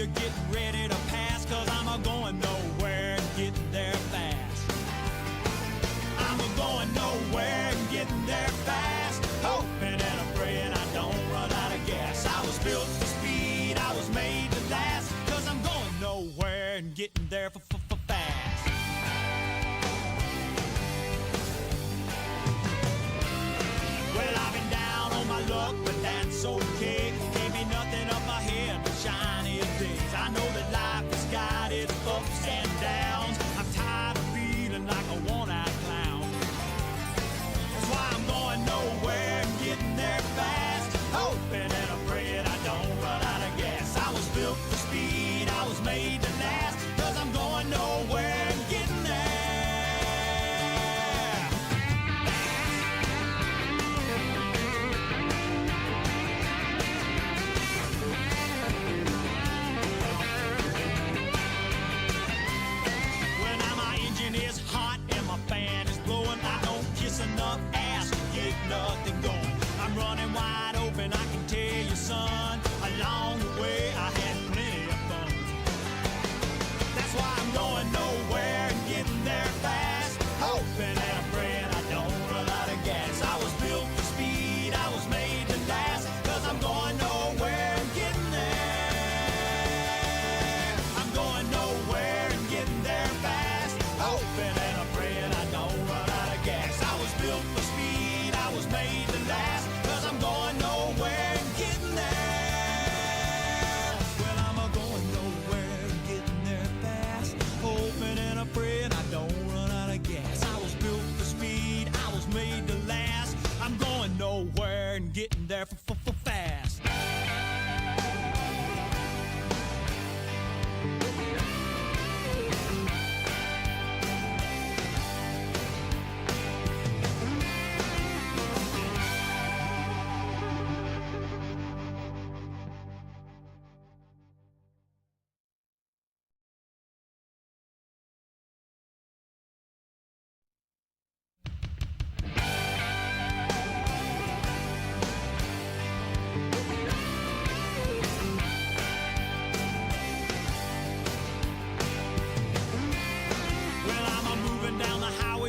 gear, getting ready to pass, cause I'm a-going nowhere and getting there fast. I'm a-going nowhere and getting there fast, hoping and I'm praying I don't run out of gas. I was built for speed, I was made to last, cause I'm going nowhere and getting there fast. Well, I've been down on my luck, but that's okay. Can't be nothing up ahead but shiny days. I know that life has got its ups and downs. I'm tired of feeling like a one-eyed clown. That's why I'm going nowhere and getting there fast, hoping and I'm praying I don't run out of gas. I was built for speed, I was made to last, cause I'm going nowhere and getting there. Is hot and my fan is blowing. I don't kiss enough ass to get nothing going. I'm running wide open, I can tell you, son. Along the way, I had plenty of fun. That's why I'm going nowhere and getting there fast, hoping and I'm praying I don't run out of gas. I was built for speed, I was made to last, cause I'm going nowhere and getting there. I'm going nowhere and getting there fast, hoping and I'm praying I don't run out of gas. I was built for speed, I was made to last, cause I'm going nowhere and getting there. Well, I'm a-going nowhere and getting there fast, hoping and I'm praying I don't run out of gas. I was built for speed, I was made to last, I'm going nowhere and getting there fast.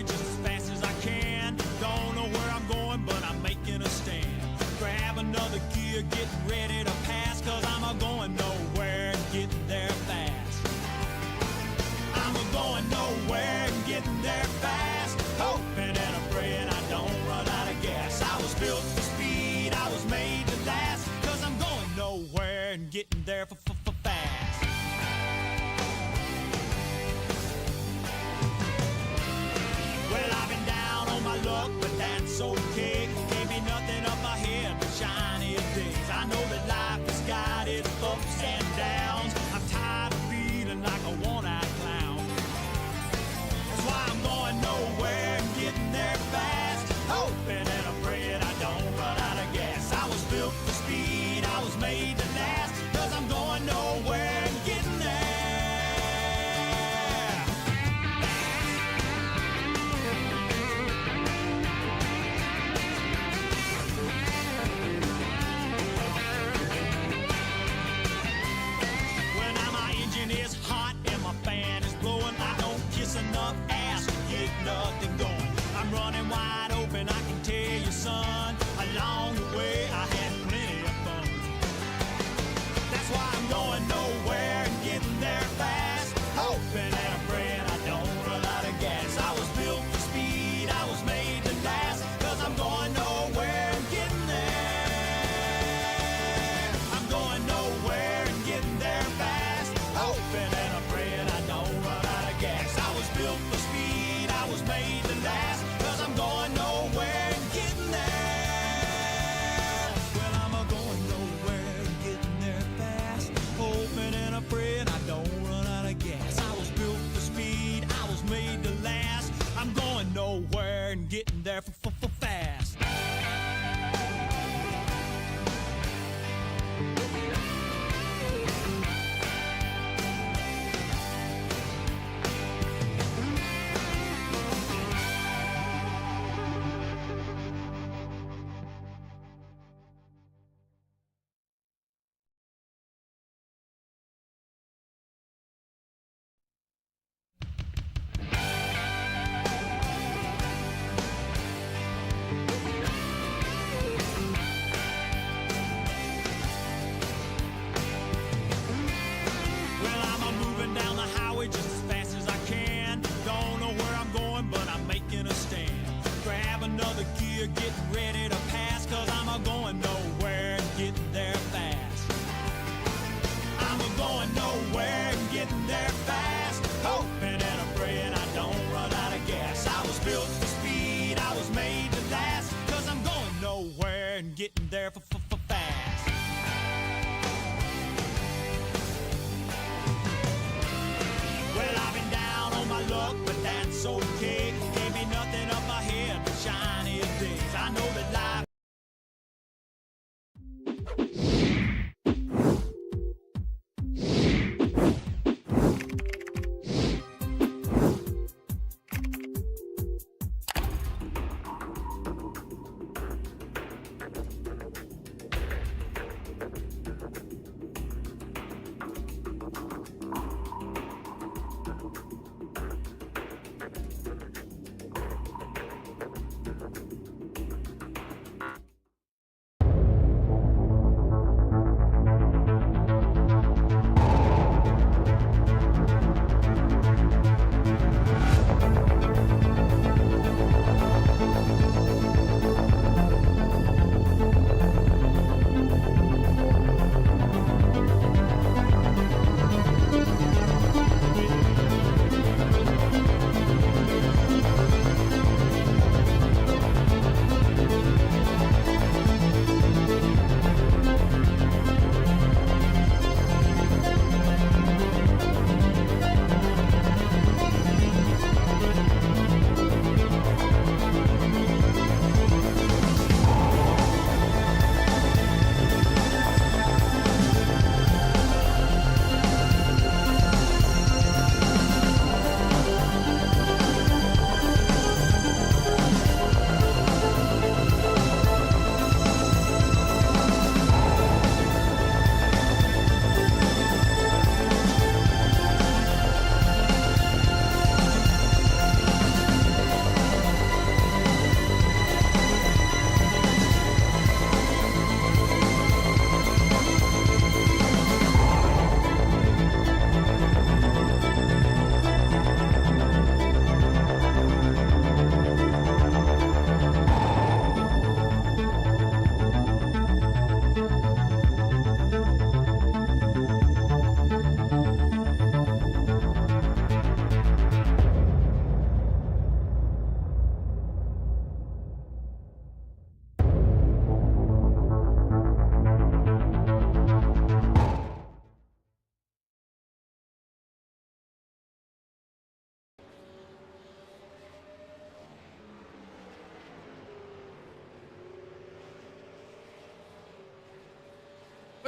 Just as fast as I can. Don't know where I'm going, but I'm making a stand. Grab another gear, getting ready to pass, cause I'm a-going nowhere and getting there fast. I'm a-going nowhere and getting there fast, hoping and I'm praying I don't run out of gas. I was built for speed, I was made to last, cause I'm going nowhere and getting there fast. Well, I've been down on my luck, but that's okay. Can't be nothing up ahead but shiny days. I know that life has got its ups and downs. I'm tired of feeling like a one-eyed clown. That's why I'm going nowhere and getting there fast, hoping and I'm praying I don't run out of gas. I was built for speed, I was made to last, cause I'm going nowhere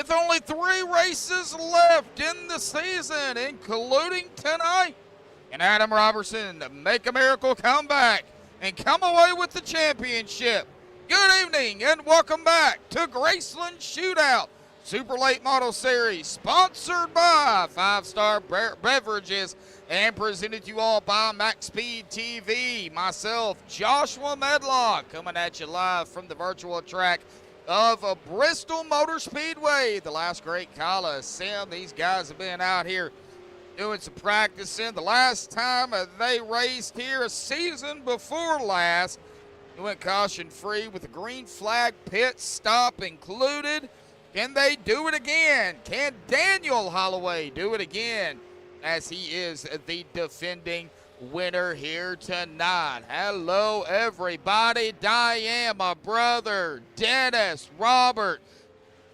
with only 3 races left in the season, including tonight. Can Adam Robertson make a miracle comeback and come away with the championship? Good evening and welcome back to GRaceland Shootout Super Late Model Series, sponsored by 5-Star Beverages and presented to you all by MaxspeedTV. Myself, Joshua Medlock, coming at you live from the virtual track of Bristol Motor Speedway, the last great Coliseum. These guys have been out here doing some practicing. The last time they raced here, a season before last, they went caution-free with a green flag pit stop included. Can they do it again? Can Daniel Holloway do it again, as he is the defending winner here tonight? Hello, everybody. Diane, my brother, Dennis, Robert,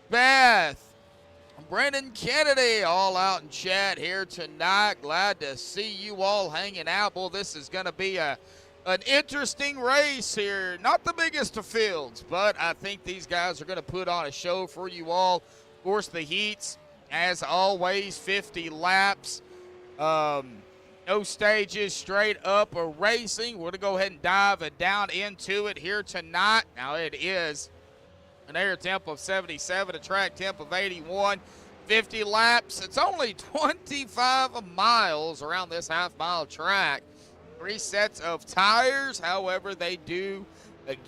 Beth, Brendan Kennedy, all out in chat here tonight. Glad to see you all hanging out. Well, this is going to be an interesting race here. Not the biggest of fields, but I think these guys are going to put on a show for you all. Of course, the heats, as always, 50 laps. No stages, straight up a racing. We're going to go ahead and dive down into it here tonight. Now, it is an air temp of 77, a track temp of 81. 50 laps. It's only 25 miles around this half-mile track. 3 sets of tires. However, they do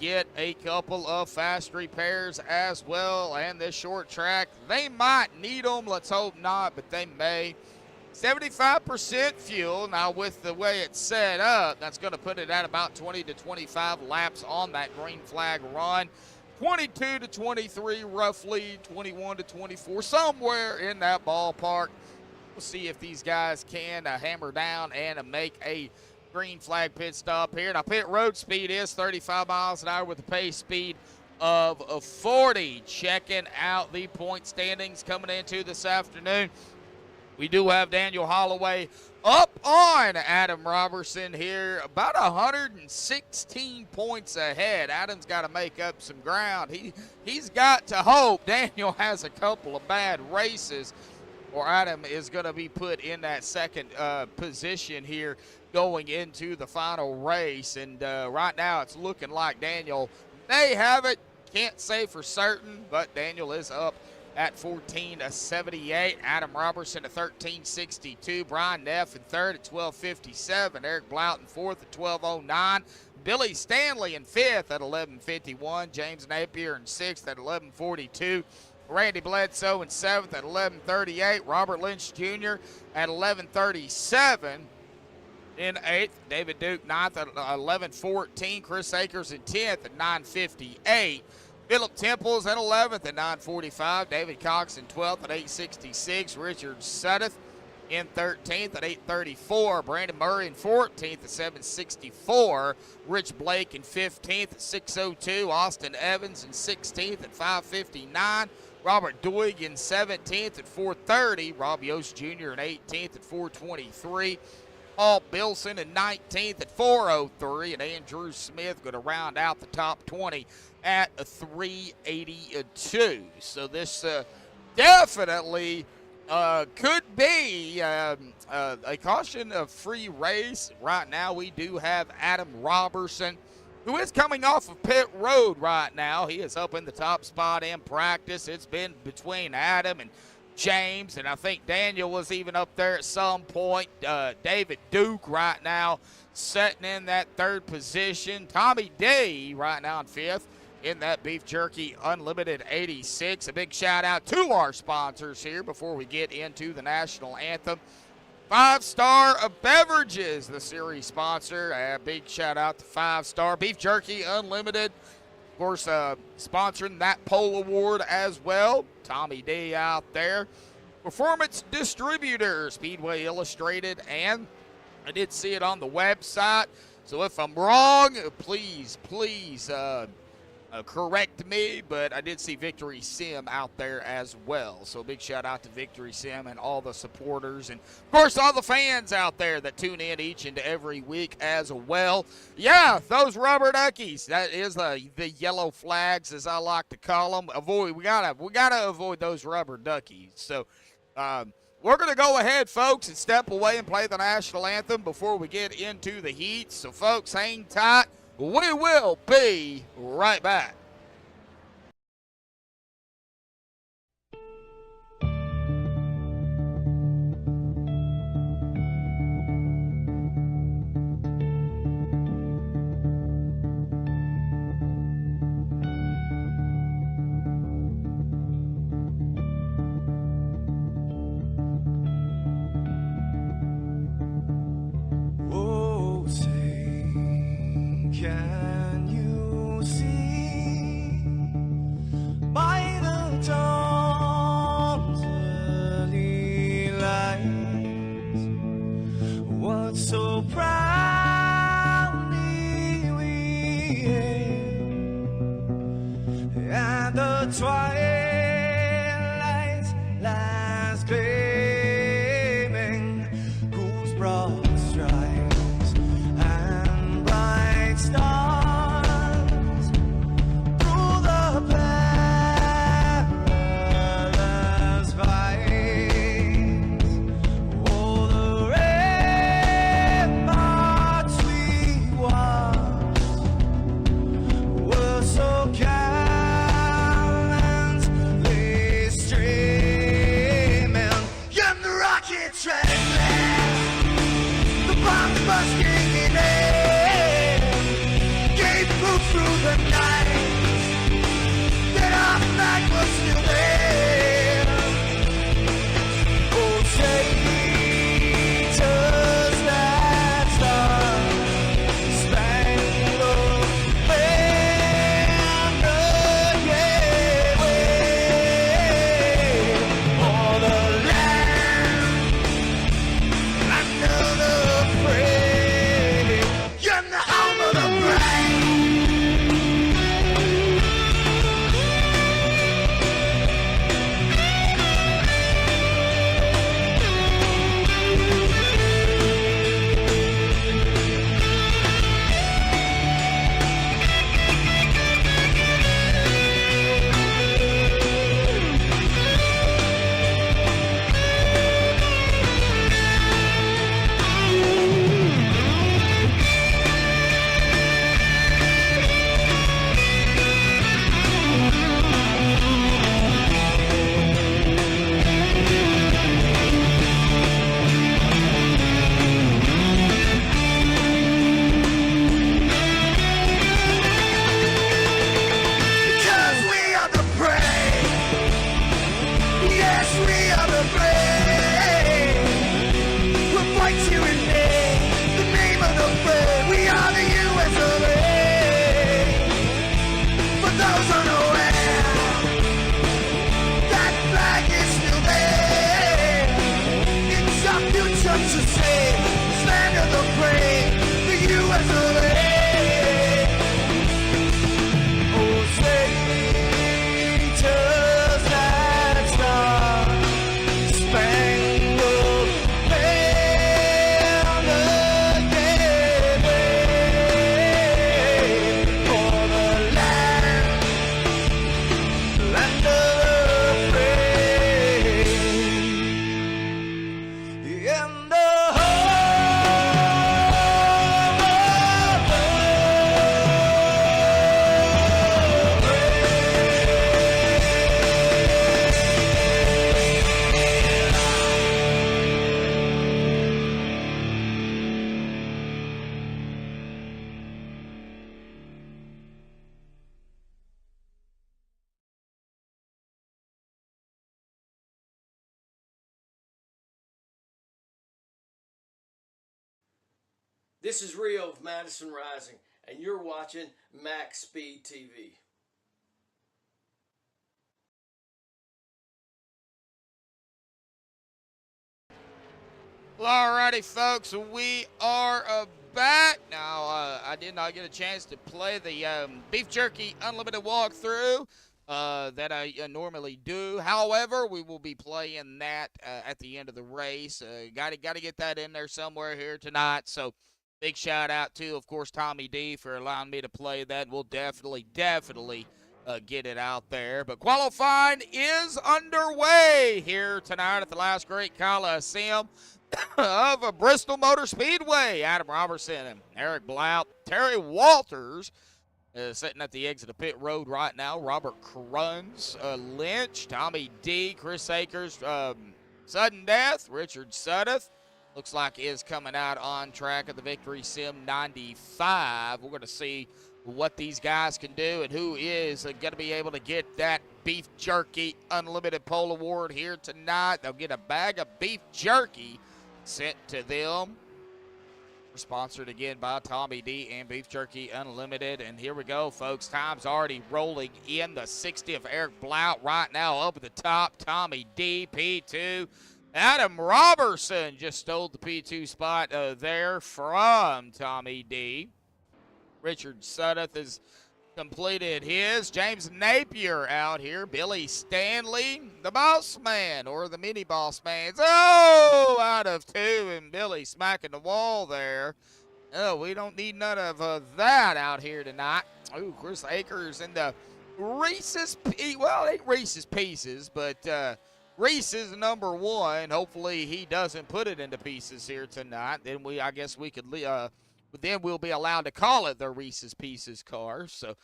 get a couple of fast repairs as well. And this short track, they might need them. Let's hope not, but they may. 75% fuel. Now, with the way it's set up, that's going to put it at about 20 to 25 laps on that green flag run. 22 to 23, roughly 21 to 24, somewhere in that ballpark. We'll see if these guys can hammer down and make a green flag pit stop here. Now, pit road speed is 35 miles an hour with a pace speed of 40. Checking out the point standings coming into this afternoon. We do have Daniel Holloway up on Adam Robertson here, about 116 points ahead. Adam's got to make up some ground. He's got to hope Daniel has a couple of bad races, or Adam is going to be put in that second position here going into the final race. And right now it's looking like Daniel may have it. Can't say for certain, but Daniel is up at 14:78. Adam Robertson at 13:62. Brian Neff in third at 12:57. Eric Blount in fourth at 12:09. Billy Stanley in fifth at 11:51. James Napier in sixth at 11:42. Randy Bledsoe in seventh at 11:38. Robert Lynch Jr. at 11:37. In eighth, David Duke ninth at 11:14. Chris Akers in 10th at 9:58. Philip Temples at 11th at 9:45. David Cox in 12th at 8:66. Richard Suddeth in 13th at 8:34. Brandon Murray in 14th at 7:64. Rich Blake in 15th at 6:02. Austin Evans in 16th at 5:59. Robert Doig in 17th at 4:30. Rob Yost Jr. in 18th at 4:23. Paul Bilson in 19th at 4:03. And Andrew Smith going to round out the top 20 at 3:82. So this definitely could be a caution-free race. Right now we do have Adam Robertson, who is coming off of pit road right now. He is up in the top spot in practice. It's been between Adam and James, and I think Daniel was even up there at some point. David Duke right now sitting in that third position. Tommy D right now in fifth in that Beef Jerky Unlimited 86. A big shout out to our sponsors here before we get into the national anthem. 5-Star Beverages, the series sponsor. A big shout out to 5-Star Beef Jerky Unlimited. Of course, sponsoring that pole award as well. Tommy D out there. Performance Distributor, Speedway Illustrated, and I did see it on the website. So if I'm wrong, please correct me, but I did see Victory Sim out there as well. So big shout out to Victory Sim and all the supporters, and of course all the fans out there that tune in each and every week as well. Yeah, those rubber duckies, that is the yellow flags, as I like to call them. We gotta avoid those rubber duckies. So we're going to go ahead, folks, and step away and play the national anthem before we get into the heat. So, folks, hang tight. We will be right back. Oh, say, can you see by the dawn's early light what so proudly we hailed at the twilight's last gleaming, whose broad stripes and bright stars through the perilous fight. Oh, the ramparts we watched were so gallantly streaming, and the rockets ran fast, the bombs bursting in air, gave proof through the night that our flag was still there. Oh, say, does that star-spangled banner yet wave o'er the land under the frame, and the home of the brave? Because we are the brave. Yes, we are the brave. We'll fight you in the name of the brave. We are the US of A. For those unaware, that flag is still there. It's our future to save. Stand of the brave, the US of A. Oh, say, does that star-spangled banner yet wave o'er the land of the free, in the This is Rio of Madison Rising, and you're watching MaxspeedTV. Well, alrighty, folks, we are back. Now, I did not get a chance to play the beef jerky unlimited walkthrough that I normally do. However, we will be playing that at the end of the race. Got to get that in there somewhere here tonight. So, big shout out to, of course, Tommy D for allowing me to play that. We'll definitely get it out there. But qualifying is underway here tonight at the last great Coliseum of a Bristol Motor Speedway. Adam Robertson and Eric Blount. Terry Walters sitting at the exit of pit road right now. Robert Cruns, Lynch, Tommy D, Chris Akers, sudden death. Richard Suddeth looks like is coming out on track at the Victory Sim 95. We're going to see what these guys can do and who is going to be able to get that beef jerky unlimited pole award here tonight. They'll get a bag of beef jerky sent to them. We're sponsored again by Tommy D and Beef Jerky Unlimited. And here we go, folks. Time's already rolling in. The 60 of Eric Blount right now up at the top. Tommy D, P2. Adam Robertson just stole the P2 spot there from Tommy D. Richard Suddeth has completed his. James Napier out here. Billy Stanley, the boss man, or the mini boss man. Oh, out of two, and Billy smacking the wall there. Oh, we don't need none of that out here tonight. Oh, Chris Akers in the Reese's, well, it ain't Reese's Pieces, but Reese's number one. Hopefully he doesn't put it into pieces here tonight. Then I guess we could then we'll be allowed to call it the Reese's Pieces car. So,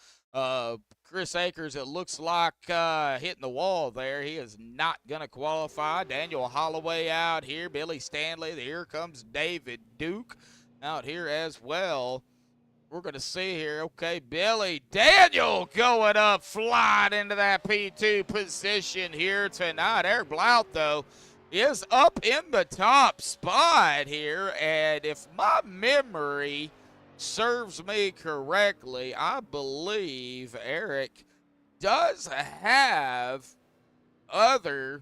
Chris Akers, it looks like hitting the wall there. He is not going to qualify. Daniel Holloway out here. Billy Stanley. Here comes David Duke out here as well. We're going to see here. Okay, Billy Daniel going up, flying into that P2 position here tonight. Eric Blount, though, is up in the top spot here, and if my memory serves me correctly, I believe Eric does have other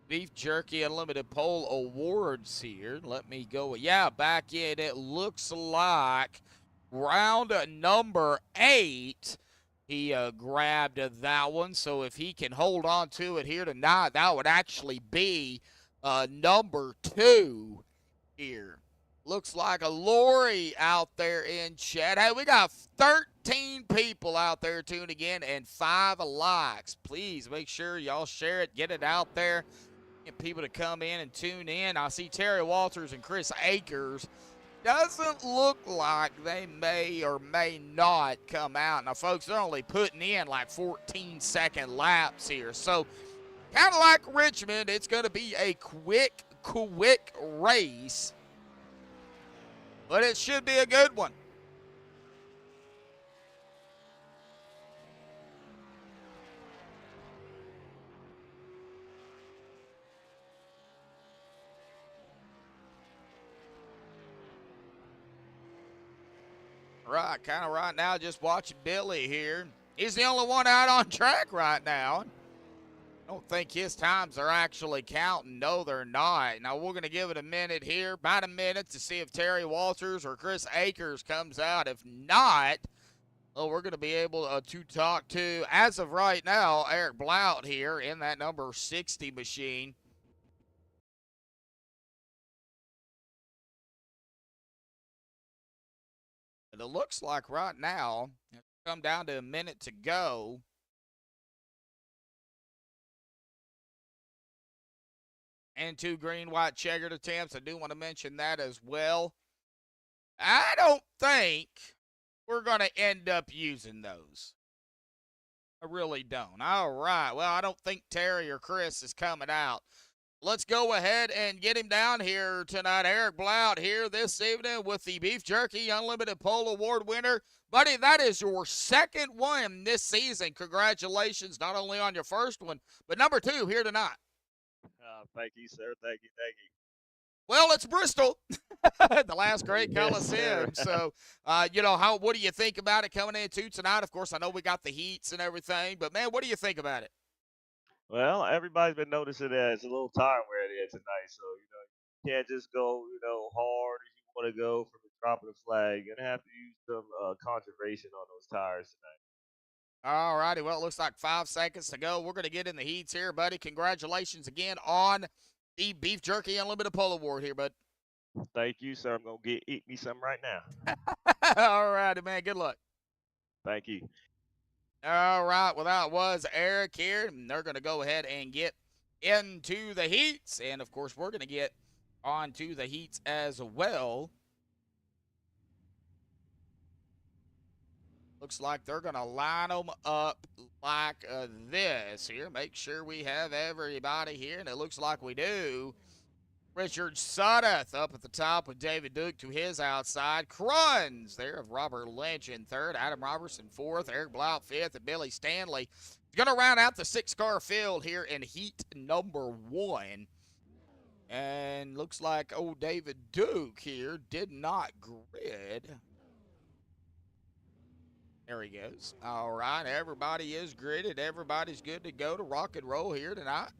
Beef Jerky Unlimited Pole awards here. Let me go. Yeah, back in. It looks like round number 8. He grabbed that one, so if he can hold on to it here tonight, that would actually be number 2 here. Looks like a lorry out there in chat. Hey, we got 13 people out there tuning in and 5 likes. Please make sure y'all share it, get it out there, get people to come in and tune in. I see Terry Walters and Chris Akers. Doesn't look like they may or may not come out. Now, folks, they're only putting in like 14-second laps here. So, kind of like Richmond, it's going to be a quick race. But it should be a good one. Right, kind of right now, just watching Billy here. He's the only one out on track right now. I don't think his times are actually counting. No, they're not. Now, we're going to give it a minute here, about a minute, to see if Terry Walters or Chris Akers comes out. If not, well, we're going to be able to talk to, as of right now, Eric Blount here in that number 60 machine. It looks like right now, it's come down to a minute to go. And 2 green-white checkered attempts. I do want to mention that as well. I don't think we're going to end up using those. I really don't. All right. Well, I don't think Terry or Chris is coming out. Let's go ahead and get him down here tonight. Eric Blount here this evening with the Beef Jerky Unlimited Pole Award winner. Buddy, that is your second one this season. Congratulations, not only on your first one, but number 2 here tonight. Thank you, sir. Thank you. Well, it's Bristol, the last great Coliseum. Yes, So, what do you think about it coming into tonight? Of course, I know we got the heats and everything, but, man, what do you think about it? Well, everybody's been noticing that it's a little time where it is tonight, so can't just go, hard as you want to go from the drop of the flag. You're gonna have to use some conservation on those tires tonight. All righty. Well, it looks like 5 seconds to go. We're going to get in the heats here, buddy. Congratulations again on the Beef Jerky Unlimited Pole Award here, bud. Thank you, sir. I'm gonna eat me some right now. All righty, man. Good luck. Thank you. All right. Well, that was Eric here. And they're going to go ahead and get into the heats. And, of course, we're going to get onto the heats as well. Looks like they're going to line them up like this here. Make sure we have everybody here, and it looks like we do. Richard Suddeth up at the top with David Duke to his outside. Cruns there of Robert Lynch in third. Adam Robertson fourth. Eric Blount fifth. And Billy Stanley is going to round out the 6-car field here in heat number 1. And looks like old David Duke here did not grid. There he goes. All right, everybody is gridded. Everybody's good to go to rock and roll here tonight.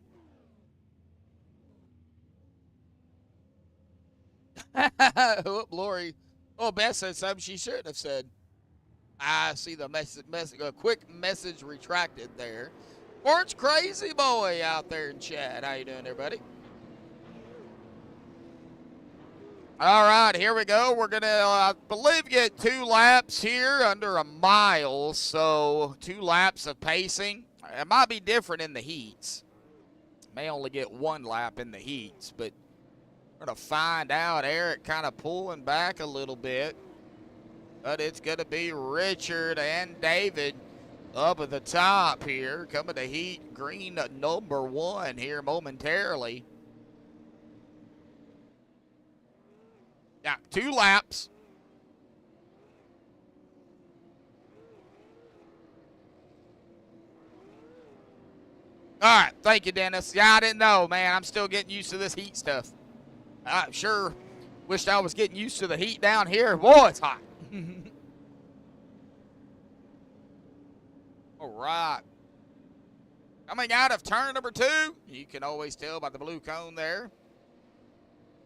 Whoop, Lori. Oh, Beth said something she shouldn't have said. I see the a quick message retracted there. Sports Crazy Boy out there in chat. How you doing there, buddy? All right, here we go. We're going to, I believe, get 2 laps here under a mile. So 2 laps of pacing. It might be different in the heats. May only get 1 lap in the heats, but we're going to find out. Eric kind of pulling back a little bit. But it's going to be Richard and David up at the top here. Coming to heat green number 1 here momentarily. Now, 2 laps. All right, thank you, Dennis. Yeah, I didn't know, man. I'm still getting used to this heat stuff. I sure wished I was getting used to the heat down here. Boy, it's hot. All right. Coming out of turn number 2, you can always tell by the blue cone there.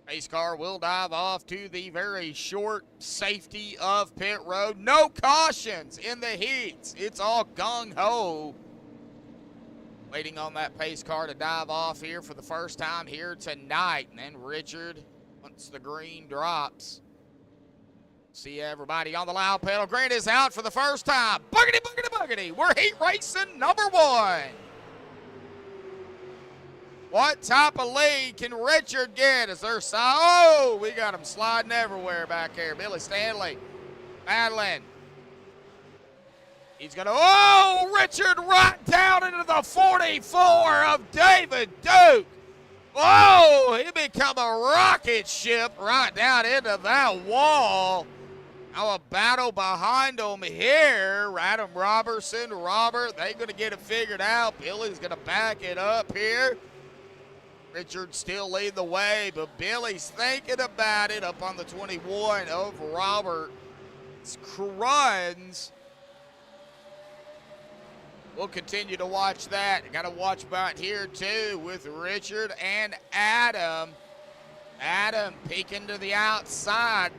Pace car will dive off to the very short safety of pit road. No cautions in the heats. It's all gung-ho. Waiting on that pace car to dive off here for the first time here tonight. And then Richard, once the green drops. See everybody on the loud pedal. Green is out for the first time. Buggity, buggity, buggity. We're heat racing number 1. What type of lead can Richard get? Is there some? Oh, we got him sliding everywhere back here. Billy Stanley, Madeline. He's going to, oh, Richard right down into the 44 of David Duke. Whoa, he become a rocket ship right down into that wall. Now a battle behind him here. Adam Robertson, Robert, they're going to get it figured out. Billy's going to back it up here. Richard still lead the way, but Billy's thinking about it up on the 21 of Robert. It's Cruns. We'll continue to watch that. Got to watch about here, too, with Richard and Adam. Adam peeking to the outside.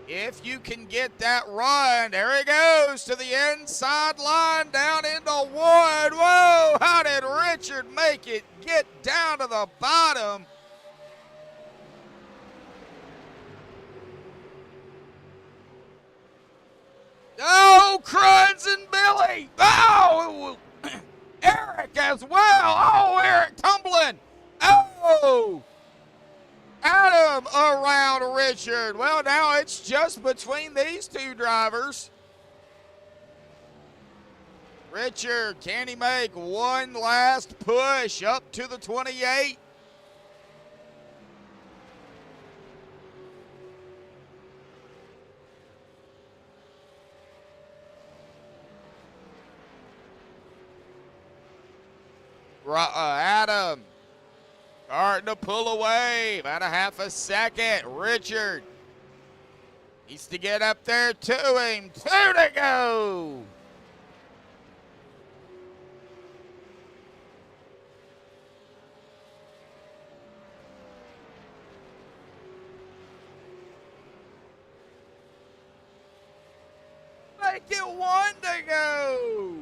If you can get that run, there he goes to the inside line down into 1. Whoa, how did Richard make it get down to the bottom? Oh, Cruns and Billy. Oh, Eric as well. Oh, Eric tumbling. Oh. Adam around Richard. Well, now it's just between these 2 drivers. Richard, can he make one last push up to the 28? Adam starting to pull away. About a half a second. Richard needs to get up there to him. 2 to go. make it 1 to go.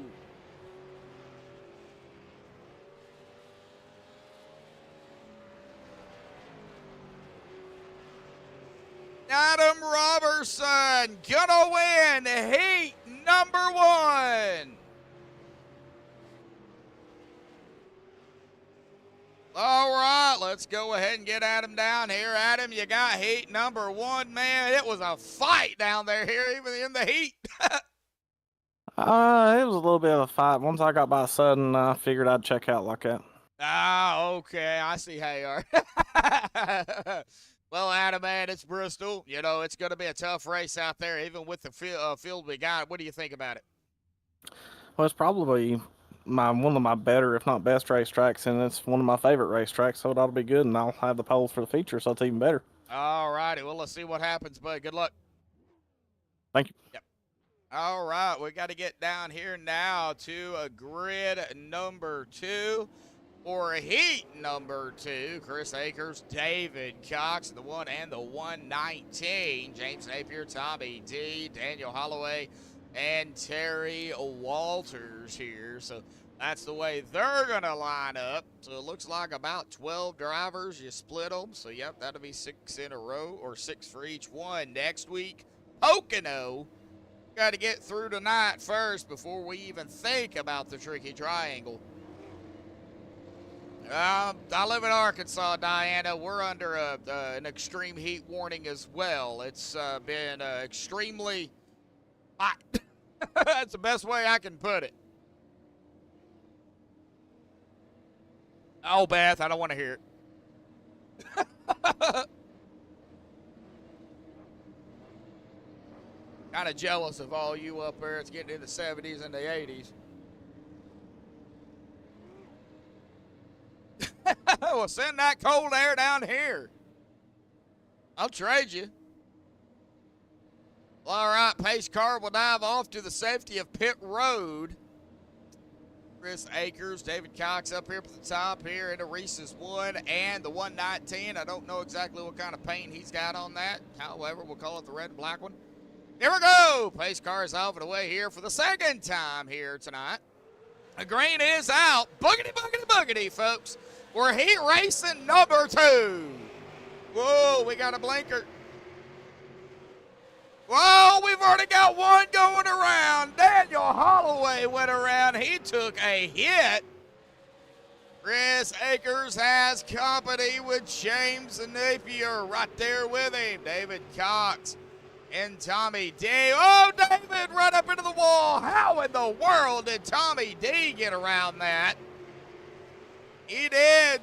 Adam Robertson gonna win heat number 1. All right, let's go ahead and get Adam down here. Adam, you got heat number 1, man. It was a fight down there here, even in the heat. It was a little bit of a fight. Once I got by sudden, I figured I'd check out like that. Ah, okay. I see how you are. Well, Adam, man, it's Bristol. You know, it's going to be a tough race out there, even with the field we got. What do you think about it? Well, it's probably one of my better, if not best, racetracks, and it's one of my favorite racetracks, so that'll be good, and I'll have the poles for the feature, so it's even better. All righty. Well, let's see what happens, bud. Good luck. Thank you. Yep. All right. We got to get down here now to a grid number 2. For heat number 2, Chris Akers, David Cox, the 1 and the 119. James Napier, Tommy D, Daniel Holloway, and Terry Walters here. So that's the way they're going to line up. So it looks like about 12 drivers. You split them. So, yep, that'll be 6 in a row, or 6 for each one. Next week, Pocono. Got to get through tonight first before we even think about the tricky triangle. I live in Arkansas, Diana. We're under an extreme heat warning as well. It's been extremely hot. That's the best way I can put it. Oh, Beth, I don't want to hear it. Kind of jealous of all you up there. It's getting in the 70s and the 80s. Well, send that cold air down here. I'll trade you. Well, all right, pace car will dive off to the safety of pit road. Chris Akers, David Cox up here at the top here into Reese's 1 and the 119. I don't know exactly what kind of paint he's got on that. However, we'll call it the red and black one. Here we go. Pace car is off and away here for the second time here tonight. The green is out. Boogity, boogity, boogity, folks. We're heat racing number 2. Whoa, we got a blinker. Whoa, we've already got one going around. Daniel Holloway went around. He took a hit. Chris Akers has company with James Napier right there with him. David Cox and Tommy D. Oh, David, right up into the wall. How in the world did Tommy D get around that? He did,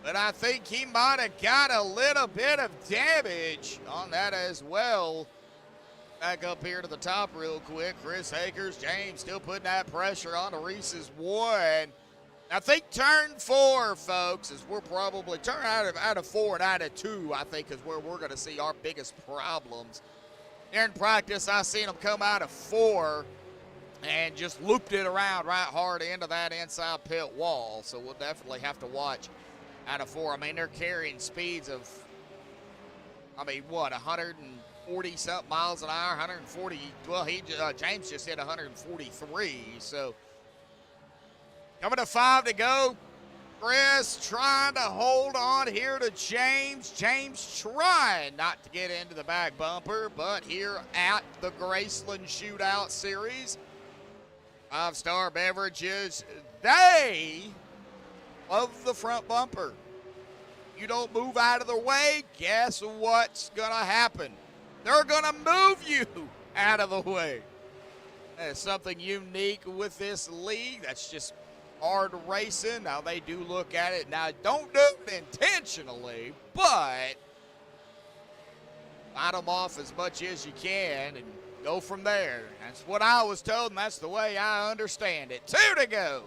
but I think he might have got a little bit of damage on that as well. Back up here to the top real quick. Chris Akers, James still putting that pressure on Reese's 1. I think turn 4, folks, is we're probably turn out of 4 and out of 2, I think, is where we're going to see our biggest problems. During practice, I seen them come out of 4 and just looped it around right hard into that inside pit wall. So we'll definitely have to watch out of 4. I mean, they're carrying speeds of, what, 140-something miles an hour, 140. Well, James just hit 143. So coming to 5 to go. Chris trying to hold on here to James. James trying not to get into the back bumper, but here at the gRaceland Shootout Series, 5-star Beverages, they love the front bumper. You don't move out of the way, guess what's going to happen? They're going to move you out of the way. There's something unique with this league. That's just hard racing. Now, they do look at it. Now, don't do it intentionally, but fight them off as much as you can and go from there. That's what I was told, and that's the way I understand it. 2 to go.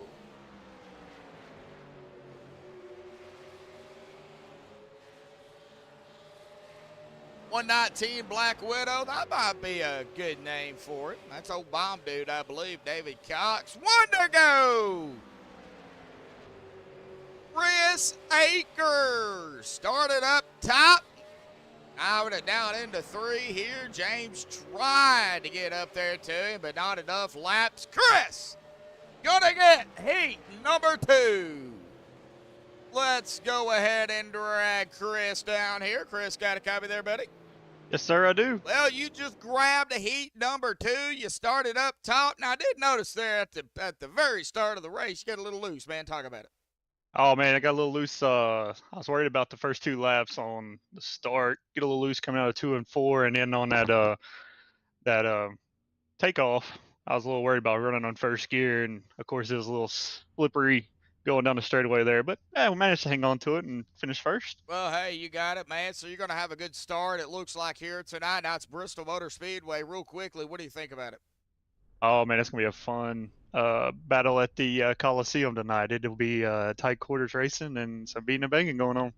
$119 Black Widow. That might be a good name for it. That's old bomb dude, I believe, David Cox. 1 to go. Chris Akers started up top. Driving it down into 3 here. James tried to get up there to him, but not enough laps. Chris gonna get heat number 2. Let's go ahead and drag Chris down here. Chris, got a copy there, buddy? Yes, sir, I do. Well, you just grabbed a heat number 2. You started up top. Now, I did notice there at the very start of the race, you got a little loose, man. Talk about it. Oh man, I got a little loose. I was worried about the first 2 laps on the start. Get a little loose coming out of 2 and 4, and then on that takeoff, I was a little worried about running on first gear, and of course it was a little slippery going down the straightaway there. But yeah, we managed to hang on to it and finish first. Well, hey, you got it, man. So you're going to have a good start, it looks like, here tonight. Now it's Bristol Motor Speedway. Real quickly, what do you think about it? Oh man, it's gonna be a fun battle at the Coliseum tonight. It'll be tight quarters racing and some beating and banging going on.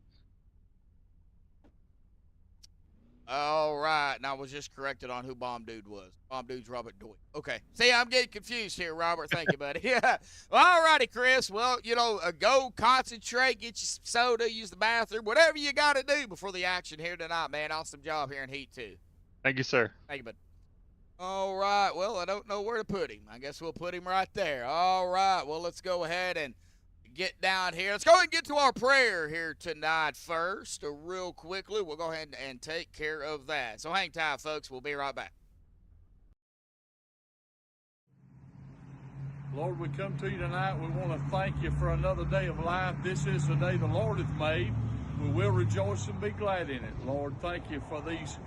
All right. Now, I was just corrected on who Bomb Dude was. Bomb Dude's Robert Doyle. Okay. See, I'm getting confused here, Robert. Thank you, buddy. Yeah. Well, all righty, Chris. Well, go concentrate, get you some soda, use the bathroom, whatever you got to do before the action here tonight, man. Awesome job here in Heat 2. Thank you, sir. Thank you, buddy. All right. Well, I don't know where to put him. I guess we'll put him right there. All right. Well, let's go ahead and get down here. Let's go ahead and get to our prayer here tonight first. Real quickly, we'll go ahead and take care of that. So hang tight, folks. We'll be right back. Lord, we come to you tonight. We want to thank you for another day of life. This is the day the Lord hath made. We will rejoice and be glad in it. Lord, thank you for these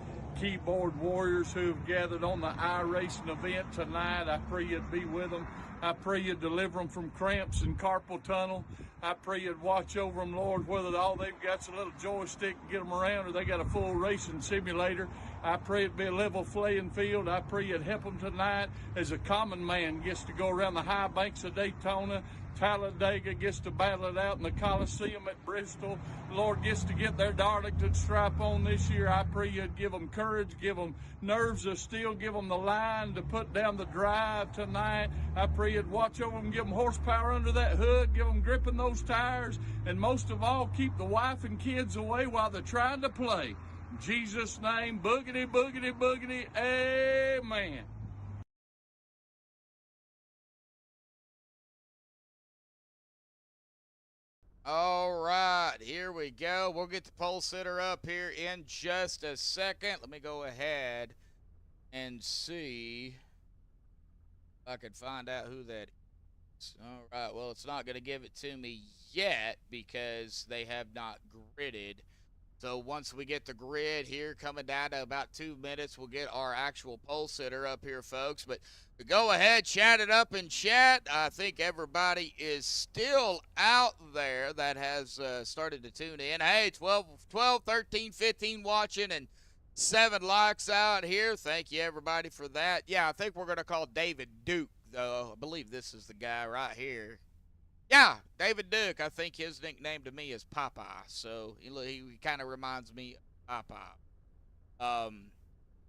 keyboard warriors who have gathered on the iRacing event tonight. I pray you'd be with them. I pray you'd deliver them from cramps and carpal tunnel. I pray you'd watch over them, Lord, whether all they've got's a little joystick to get them around or they got a full racing simulator. I pray it'd be a level playing field. I pray you'd help them tonight as a common man gets to go around the high banks of Daytona. Talladega gets to battle it out in the Coliseum at Bristol. Lord gets to get their Darlington stripe on this year. I pray you'd give them courage, give them nerves of steel, give them the line to put down the drive tonight. I pray you'd watch over them, give them horsepower under that hood, give them grip in those tires, and most of all, keep the wife and kids away while they're trying to play. In Jesus' name, boogity, boogity, boogity, amen. All right, here we go. We'll get the pole sitter up here in just a second. Let me go ahead and see if I can find out who that is. All right, well, it's not going to give it to me yet because they have not gridded. So once we get the grid here coming down to about 2 minutes, we'll get our actual pole sitter up here, folks. But go ahead, chat it up in chat. I think everybody is still out there that has started to tune in. Hey, 12, 13, 15 watching and 7 likes out here. Thank you, everybody, for that. Yeah, I think we're going to call David Duke, though. I believe this is the guy right here. Yeah, David Duke. I think his nickname to me is Popeye, so he kind of reminds me of Popeye.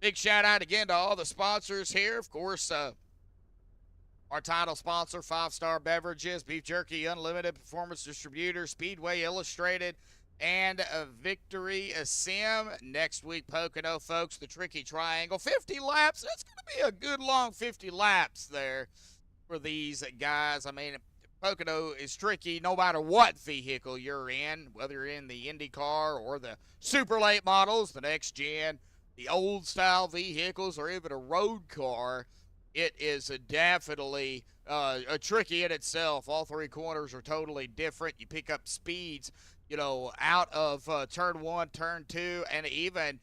Big shout out again to all the sponsors here. Of course, our title sponsor, 5-Star Beverages, Beef Jerky Unlimited, Performance Distributor, Speedway Illustrated, and Victory Sim. Next week, Pocono, folks, the Tricky Triangle. 50 laps. That's going to be a good long 50 laps there for these guys. I mean, Pocono is tricky no matter what vehicle you're in, whether you're in the Indy car or the super late models, the next gen, the old style vehicles, or even a road car. It is definitely tricky in itself. All 3 corners are totally different. You pick up speeds, out of turn 1, turn 2, and even,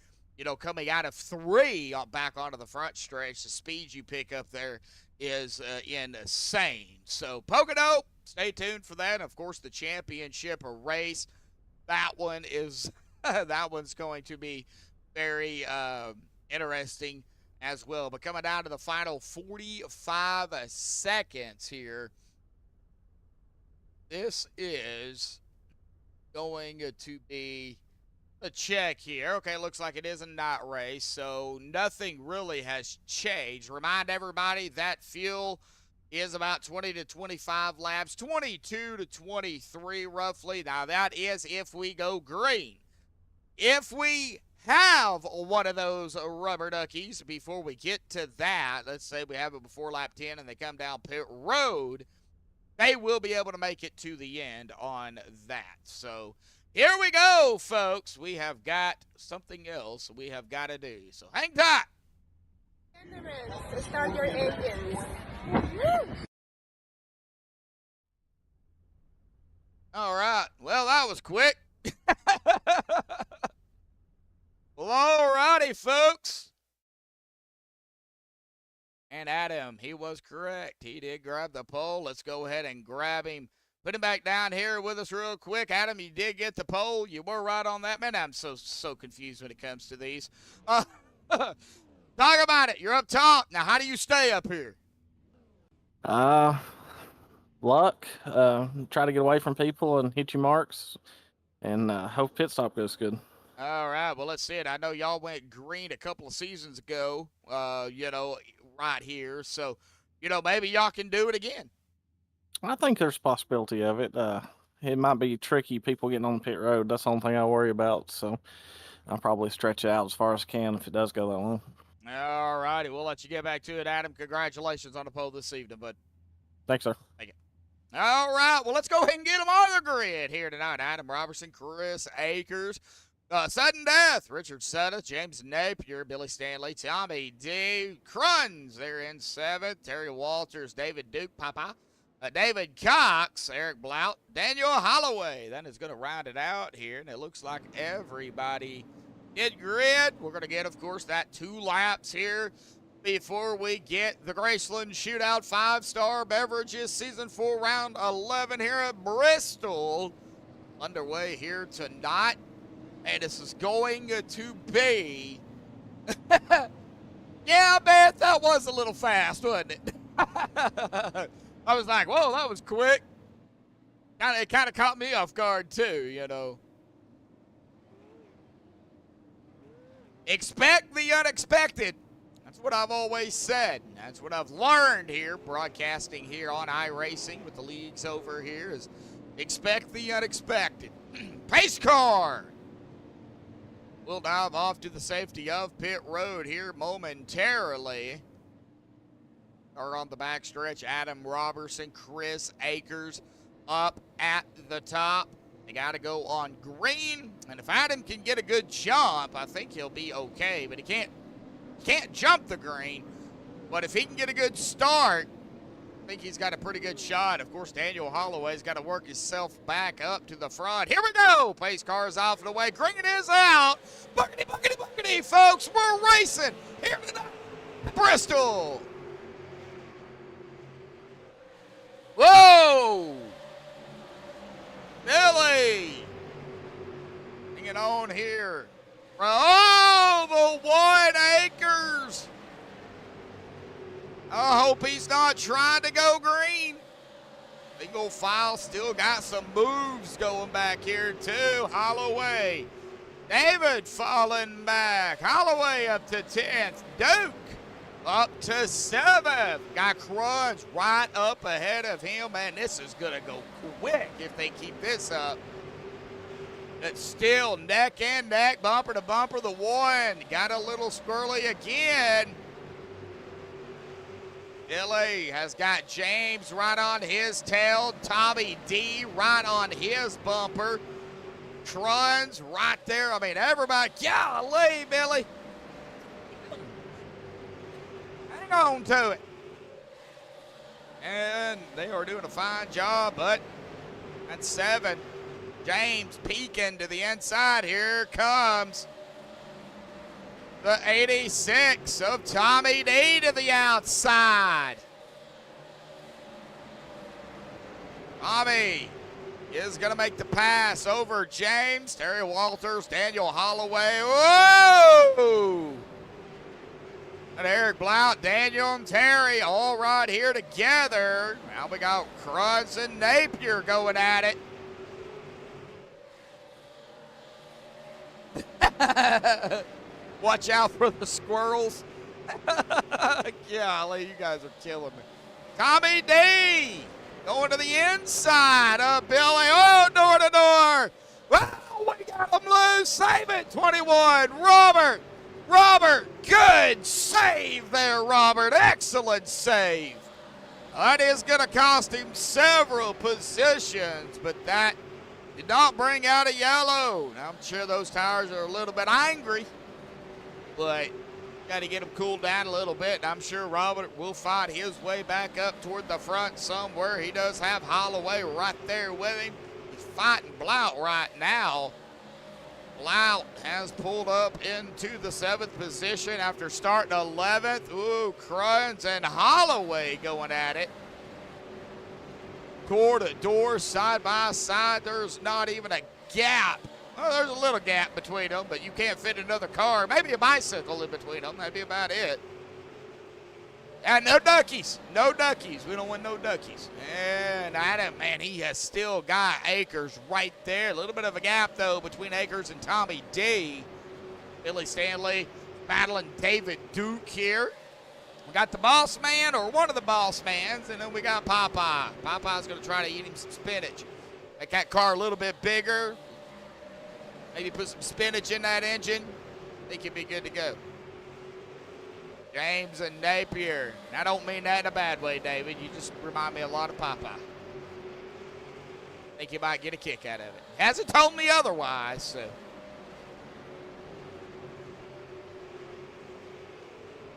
coming out of 3 back onto the front stretch. The speeds you pick up there is insane. So Pocono, stay tuned for that. Of course, the championship race, that one is that one's going to be very interesting as well. But coming down to the final 45 seconds here, this is going to be a check here. Okay, looks like it is a night race, so nothing really has changed. Remind everybody that fuel is about 20 to 25 laps, 22 to 23 roughly. Now, that is if we go green. If we have one of those rubber duckies before we get to that, let's say we have it before lap 10 and they come down pit road, they will be able to make it to the end on that. So here we go, folks. We have got something else we have got to do. So hang tight. Start your engines. All right. Well, that was quick. Well, all righty, folks. And Adam, he was correct. He did grab the pole. Let's go ahead and grab him. Put him back down here with us real quick. Adam, you did get the pole. You were right on that. Man, I'm so confused when it comes to these. Talk about it. You're up top. Now, how do you stay up here? Luck. Try to get away from people and hit your marks, and hope pit stop goes good. All right, well, let's see it. I know y'all went green a couple of seasons ago, right here. So, maybe y'all can do it again. I think there's a possibility of it. It might be tricky, people getting on the pit road. That's the only thing I worry about. So I'll probably stretch it out as far as I can if it does go that long. All righty, we'll let you get back to it, Adam. Congratulations on the pole this evening, bud. Thanks, sir. Thank you. All right, well, let's go ahead and get them on the grid here tonight. Adam Robertson, Chris Akers, Sudden Death, Richard Sutter, James Napier, Billy Stanley, Tommy D. Cruns, they're in 7th. Terry Walters, David Duke, Papa, David Cox, Eric Blount, Daniel Holloway. That is going to round it out here, and it looks like everybody in grid. We're going to get, of course, that 2 laps here before we get the Graceland Shootout 5-star Beverages Season 4 Round 11 here at Bristol. Underway here tonight. And this is going to be... yeah, I bet that was a little fast, wasn't it? I was like, whoa, that was quick. It kind of caught me off guard, too, Expect the unexpected. That's what I've always said. That's what I've learned here, broadcasting here on iRacing with the leagues over here, is expect the unexpected. Pace car. We'll dive off to the safety of pit road here momentarily. Or on the backstretch, Adam Robertson, Chris Akers up at the top. They got to go on green. And if Adam can get a good jump, I think he'll be okay. But he can't jump the green. But if he can get a good start, I think he's got a pretty good shot. Of course, Daniel Holloway's got to work himself back up to the front. Here we go. Pace car's off and away. Green is out. Buckety, buckety, buckety, folks. We're racing here tonight. Bristol. Whoa. Billy. Hanging on here. Oh, the 1 Akers. I hope he's not trying to go green. Single file still got some moves going back here too. Holloway. David falling back. Holloway up to 10th. Duke up to 7th. Got Crunch right up ahead of him. Man, this is going to go quick if they keep this up. It's still neck and neck, bumper to bumper. The 1 got a little squirrely again. Billy has got James right on his tail. Tommy D right on his bumper. Trun's right there. I mean, everybody, golly, Billy. Hang on to it. And they are doing a fine job, but at 7, James peeking to the inside. Here comes the 86 of Tommy D to the outside. Tommy is going to make the pass over James. Terry Walters, Daniel Holloway. Whoa! And Eric Blount, Daniel, and Terry all right here together. Now we got Cruz and Napier going at it. Watch out for the squirrels. Golly, you guys are killing me. Tommy D going to the inside of Billy. Oh, door to door. Well, we got him to save it. 21, Robert. Robert, good save there, Robert. Excellent save. That is going to cost him several positions, but that did not bring out a yellow. Now, I'm sure those tires are a little bit angry, but got to get them cooled down a little bit. And I'm sure Robert will fight his way back up toward the front somewhere. He does have Holloway right there with him. He's fighting Blount right now. Blount has pulled up into the 7th position after starting 11th. Ooh, Cruns and Holloway going at it. Door to door, side by side. There's not even a gap. Well, there's a little gap between them, but you can't fit another car. Maybe a bicycle in between them. That'd be about it. And no duckies. No duckies. We don't want no duckies. And Adam, man, he has still got Akers right there. A little bit of a gap, though, between Akers and Tommy D. Billy Stanley battling David Duke here. We got the boss man, or one of the boss mans, and then we got Popeye. Popeye's going to try to eat him some spinach. Make that car a little bit bigger. Maybe put some spinach in that engine. I think he'll be good to go. James and Napier. And I don't mean that in a bad way, David. You just remind me a lot of Popeye. I think you might get a kick out of it. Hasn't told me otherwise, so.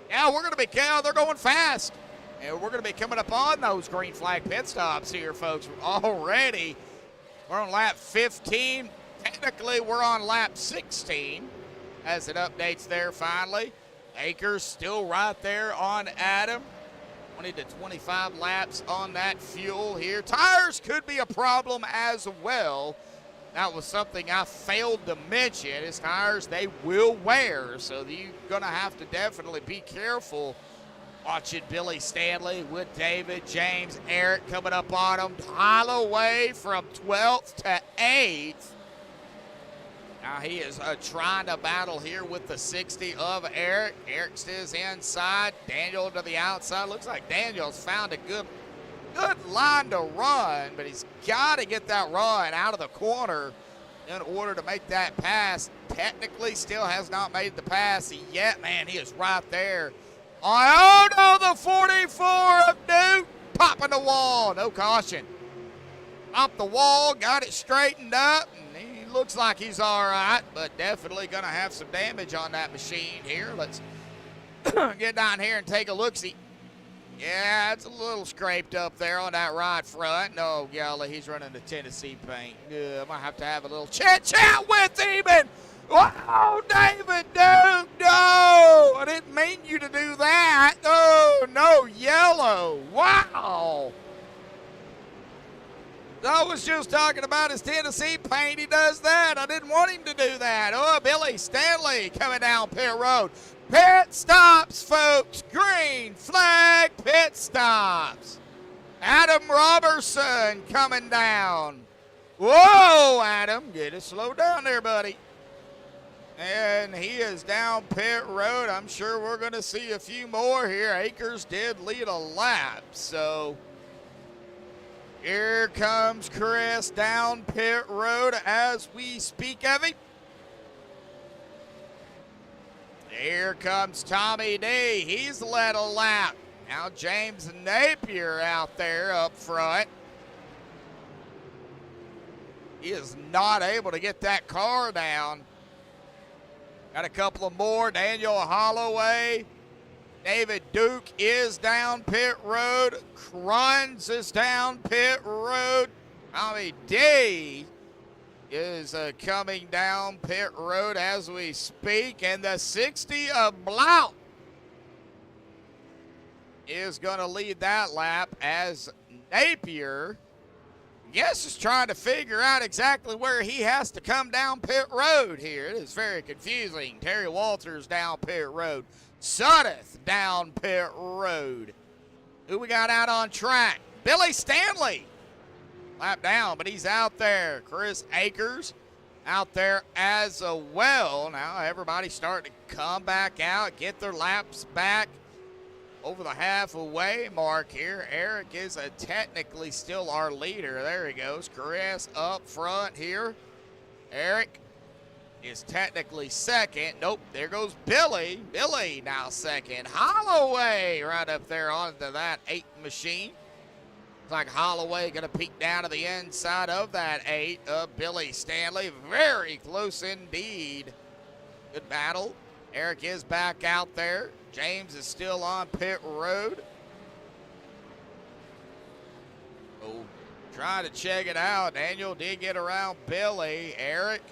Yeah, we're going to be, they're going fast. And we're going to be coming up on those green flag pit stops here, folks. Already, we're on lap 15. Technically, we're on lap 16 as it updates there finally. Akers still right there on Adam. 20 to 25 laps on that fuel here. Tires could be a problem as well. That was something I failed to mention. His tires, they will wear, so you're going to have to definitely be careful watching Billy Stanley with David, James, Eric coming up on him. Holloway from 12th to 8th. Now he is trying to battle here with the 60 of Eric. Eric stays inside. Daniel to the outside. Looks like Daniel's found a good line to run, but he's got to get that run out of the corner in order to make that pass. Technically still has not made the pass yet. Man, he is right there. Oh, no, the 44 of Duke popping the wall. No caution. Off the wall, got it straightened up. Looks like he's all right, but definitely going to have some damage on that machine here. Let's get down here and take a look-see. Yeah, it's a little scraped up there on that right front. No, golly, he's running the Tennessee paint. I might have to have a little chit-chat with him. And, wow, David Duke, no. I didn't mean you to do that. Oh, no, yellow. Wow. I was just talking about his Tennessee paint. He does that. I didn't want him to do that. Oh, Billy Stanley coming down pit road. Pit stops, folks. Green flag pit stops. Adam Robertson coming down. Whoa, Adam. Get it slowed down there, buddy. And he is down pit road. I'm sure we're going to see a few more here. Akers did lead a lap, so here comes Chris down pit road as we speak of it. Here comes Tommy D. He's led a lap. Now James Napier out there up front. He is not able to get that car down. Got a couple of more. Daniel Holloway. David Duke is down pit road. Cruns is down pit road. Tommy D is coming down pit road as we speak. And the 60 of Blount is going to lead that lap as Napier, yes, is trying to figure out exactly where he has to come down pit road here. It is very confusing. Terry Walters down pit road. Suddeth down pit road. Who we got out on track? Billy Stanley. Lap down, but he's out there. Chris Akers out there as well. Now everybody's starting to come back out, get their laps back over the halfway mark here. Eric is technically still our leader. There he goes. Chris up front here. Eric is technically second. Nope, there goes Billy. Billy now second. Holloway right up there onto that 8 machine. Looks like Holloway going to peek down to the inside of that 8 of Billy Stanley. Very close indeed. Good battle. Eric is back out there. James is still on pit road. Oh, trying to check it out. Daniel did get around Billy. Eric.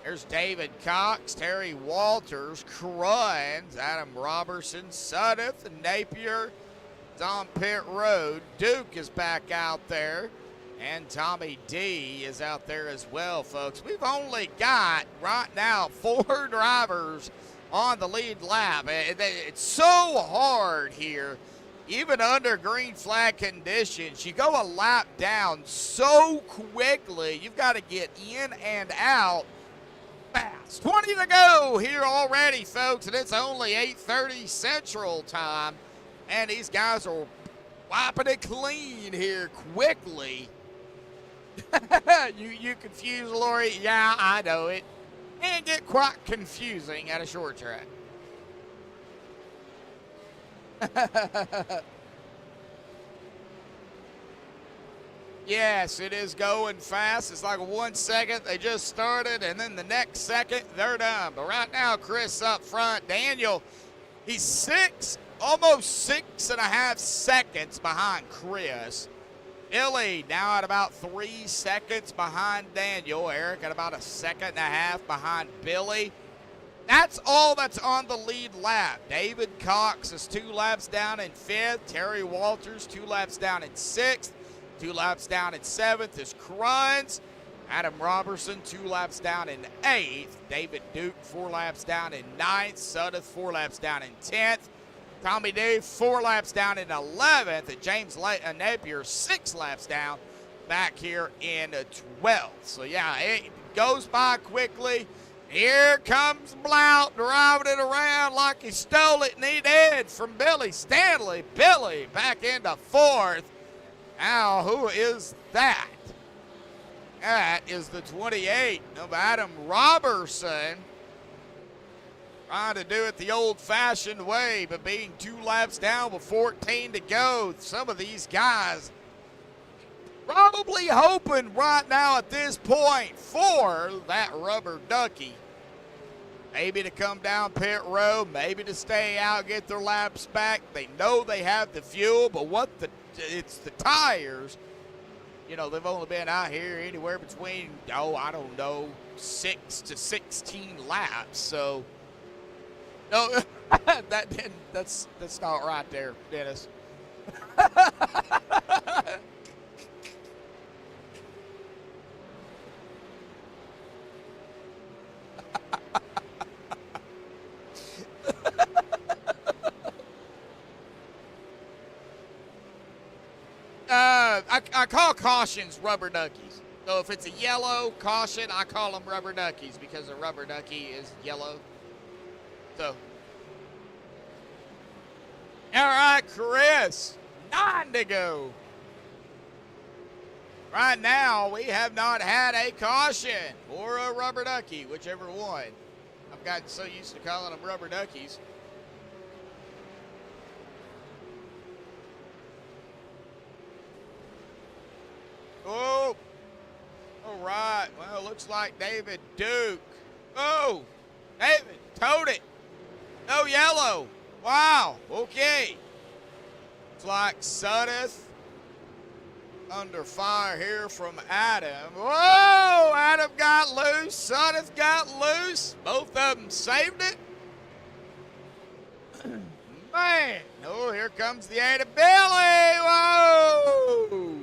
There's David Cox, Terry Walters, Cruns, Adam Robertson, Sudduth, and Napier is on pit road. Duke is back out there, and Tommy D is out there as well, folks. We've only got, right now, 4 drivers on the lead lap. It's so hard here, even under green flag conditions. You go a lap down so quickly. You've got to get in and out fast. 20 to go here already, folks, and it's only 8:30 Central Time, and these guys are wiping it clean here quickly. you confused, Lori? Yeah, I know it. And get quite confusing at a short track. Yes, it is going fast. It's like 1 second they just started, and then the next second they're done. But right now, Chris up front. Daniel, he's almost 6.5 seconds behind Chris. Billy now at about 3 seconds behind Daniel. Eric at about 1.5 seconds behind Billy. That's all that's on the lead lap. David Cox is 2 laps down in 5th. Terry Walters 2 laps down in 6th. 2 laps down in 7th is Cruns. Adam Robertson 2 laps down in 8th. David Duke 4 laps down in 9th. Sudduth 4 laps down in 10th. Tommy D 4 laps down in 11th. And James Napier 6 laps down back here in 12th. So yeah, it goes by quickly. Here comes Blount driving it around like he stole it, and he did, from Billy Stanley. Billy back into 4th. Now, who is that? That is the 28 of Adam Robertson. Trying to do it the old-fashioned way, but being 2 laps down with 14 to go. Some of these guys probably hoping right now at this point for that rubber ducky. Maybe to come down pit road, maybe to stay out, get their laps back. They know they have the fuel, but it's the tires. You know, they've only been out here anywhere between, I don't know, 6 to 16 laps. So, no, that's not right there, Dennis. I call cautions rubber duckies. So if it's a yellow caution, I call them rubber duckies because a rubber ducky is yellow. So, all right, Chris, 9 to go. Right now, we have not had a caution or a rubber ducky, whichever one. I've gotten so used to calling them rubber duckies. Oh, all right. Well, looks like David Duke. Oh, David towed it. No yellow. Wow. Okay. Looks like Sudduth under fire here from Adam. Whoa, Adam got loose. Sudduth got loose. Both of them saved it. Man. Oh, here comes the 8 of Billy. Whoa.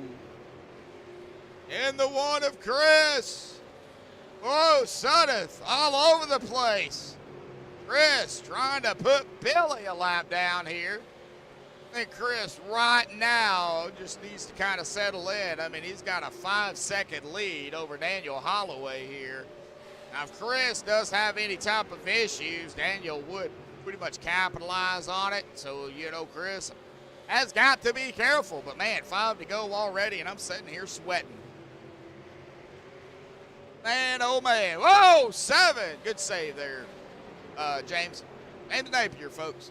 In the 1 of Chris. Whoa, Sudduth all over the place. Chris trying to put Billy a lap down here. I think Chris right now just needs to kind of settle in. I mean, he's got a 5-second lead over Daniel Holloway here. Now, if Chris does have any type of issues, Daniel would pretty much capitalize on it. So, you know, Chris has got to be careful. But, man, 5 to go already, and I'm sitting here sweating. Man, oh man. Whoa, 7. Good save there, James. And the Napier, folks.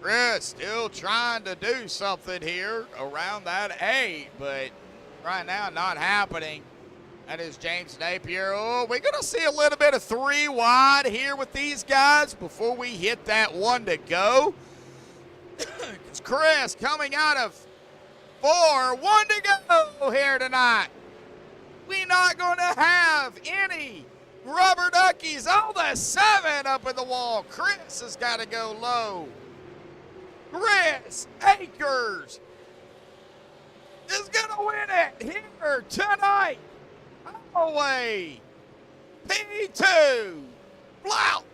Chris still trying to do something here around that 8, but right now not happening. That is James Napier. Oh, we're going to see a little bit of 3 wide here with these guys before we hit that 1 to go. It's Chris coming out of 4, 1 to go here tonight. We're not going to have any rubber duckies. Oh, the 7 up in the wall. Chris has got to go low. Chris Akers is going to win it here tonight. Away. P2. Blount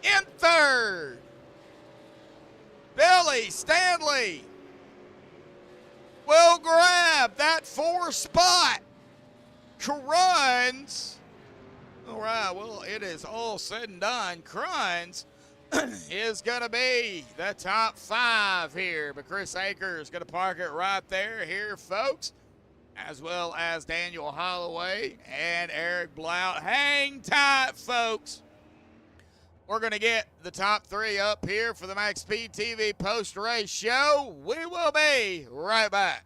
in 3rd. Billy Stanley will grab that 4 spot. Cruns. All right, well, it is all said and done. Cruns is going to be the top 5 here, but Chris Akers is going to park it right there here, folks, as well as Daniel Holloway and Eric Blount. Hang tight, folks. We're going to get the top 3 up here for the MaxspeedTV post-race show. We will be right back.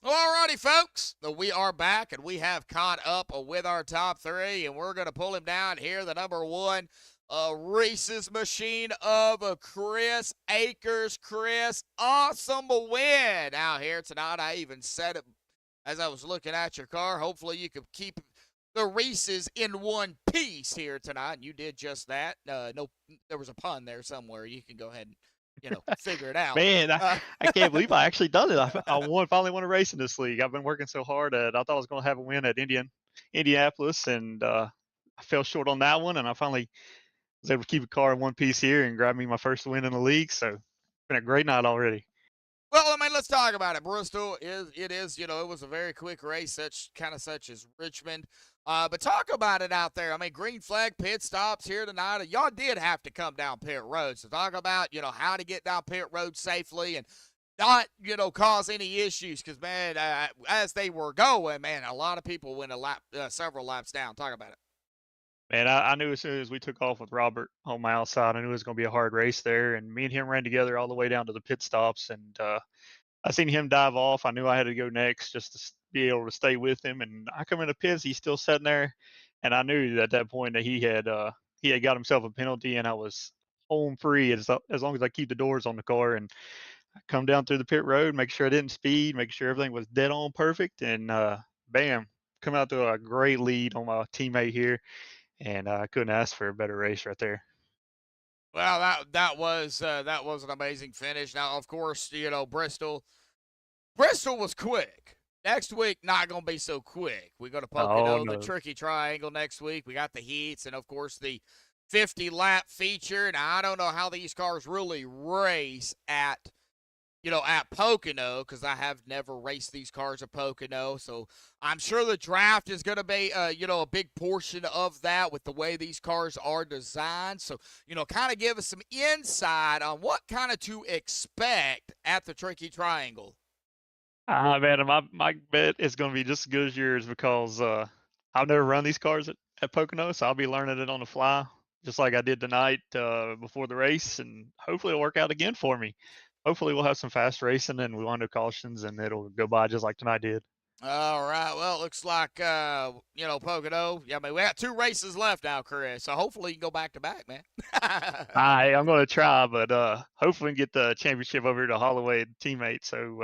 Alrighty, folks. So we are back, and we have caught up with our top 3, and we're going to pull him down here. The number 1, Reese's Machine of Chris Akers. Chris, awesome win out here tonight. I even said it as I was looking at your car. Hopefully you could keep the Reese's in one piece here tonight, and you did just that. No, there was a pun there somewhere. You can go ahead and figure it out. Man, I can't believe I actually done it. I finally won a race in this league. I've been working so hard at. I thought I was going to have a win at Indianapolis, and I fell short on that one. And I finally was able to keep a car in one piece here and grab me my first win in the league. So it's been a great night already. Well, I mean, let's talk about it. Bristol is, it was a very quick race, such as Richmond. But talk about it out there. I mean, green flag pit stops here tonight. Y'all did have to come down pit road. So talk about, how to get down pit road safely and not, cause any issues. Because, man, as they were going, man, a lot of people went several laps down. Talk about it. Man, I knew as soon as we took off with Robert on my outside, I knew it was going to be a hard race there. And me and him ran together all the way down to the pit stops. And I seen him dive off. I knew I had to go next just to be able to stay with him. And I come in the pits, he's still sitting there. And I knew at that point that he had got himself a penalty, and I was home free as long as I keep the doors on the car. And I come down through the pit road, make sure I didn't speed, make sure everything was dead on perfect. And bam, come out to a great lead on my teammate here. And I couldn't ask for a better race right there. Well, that was an amazing finish. Now, of course, Bristol was quick. Next week, not going to be so quick. We go to Oh, Pocono, the no. Tricky Triangle next week. We got the heats and, of course, the 50-lap feature. Now, I don't know how these cars really race at Pocono, because I have never raced these cars at Pocono. So I'm sure the draft is going to be, a big portion of that with the way these cars are designed. So, kind of give us some insight on what kind of to expect at the Tricky Triangle. Man, my bet is going to be just as good as yours because I've never run these cars at Pocono, so I'll be learning it on the fly, just like I did tonight before the race, and hopefully it'll work out again for me. Hopefully we'll have some fast racing and we won't have cautions and it'll go by just like tonight did. All right. Well, it looks like, Pocono. Yeah, I mean, we got 2 races left now, Chris. So hopefully you can go back to back, man. I'm going to try, but hopefully we can get the championship over here to Holloway teammate. So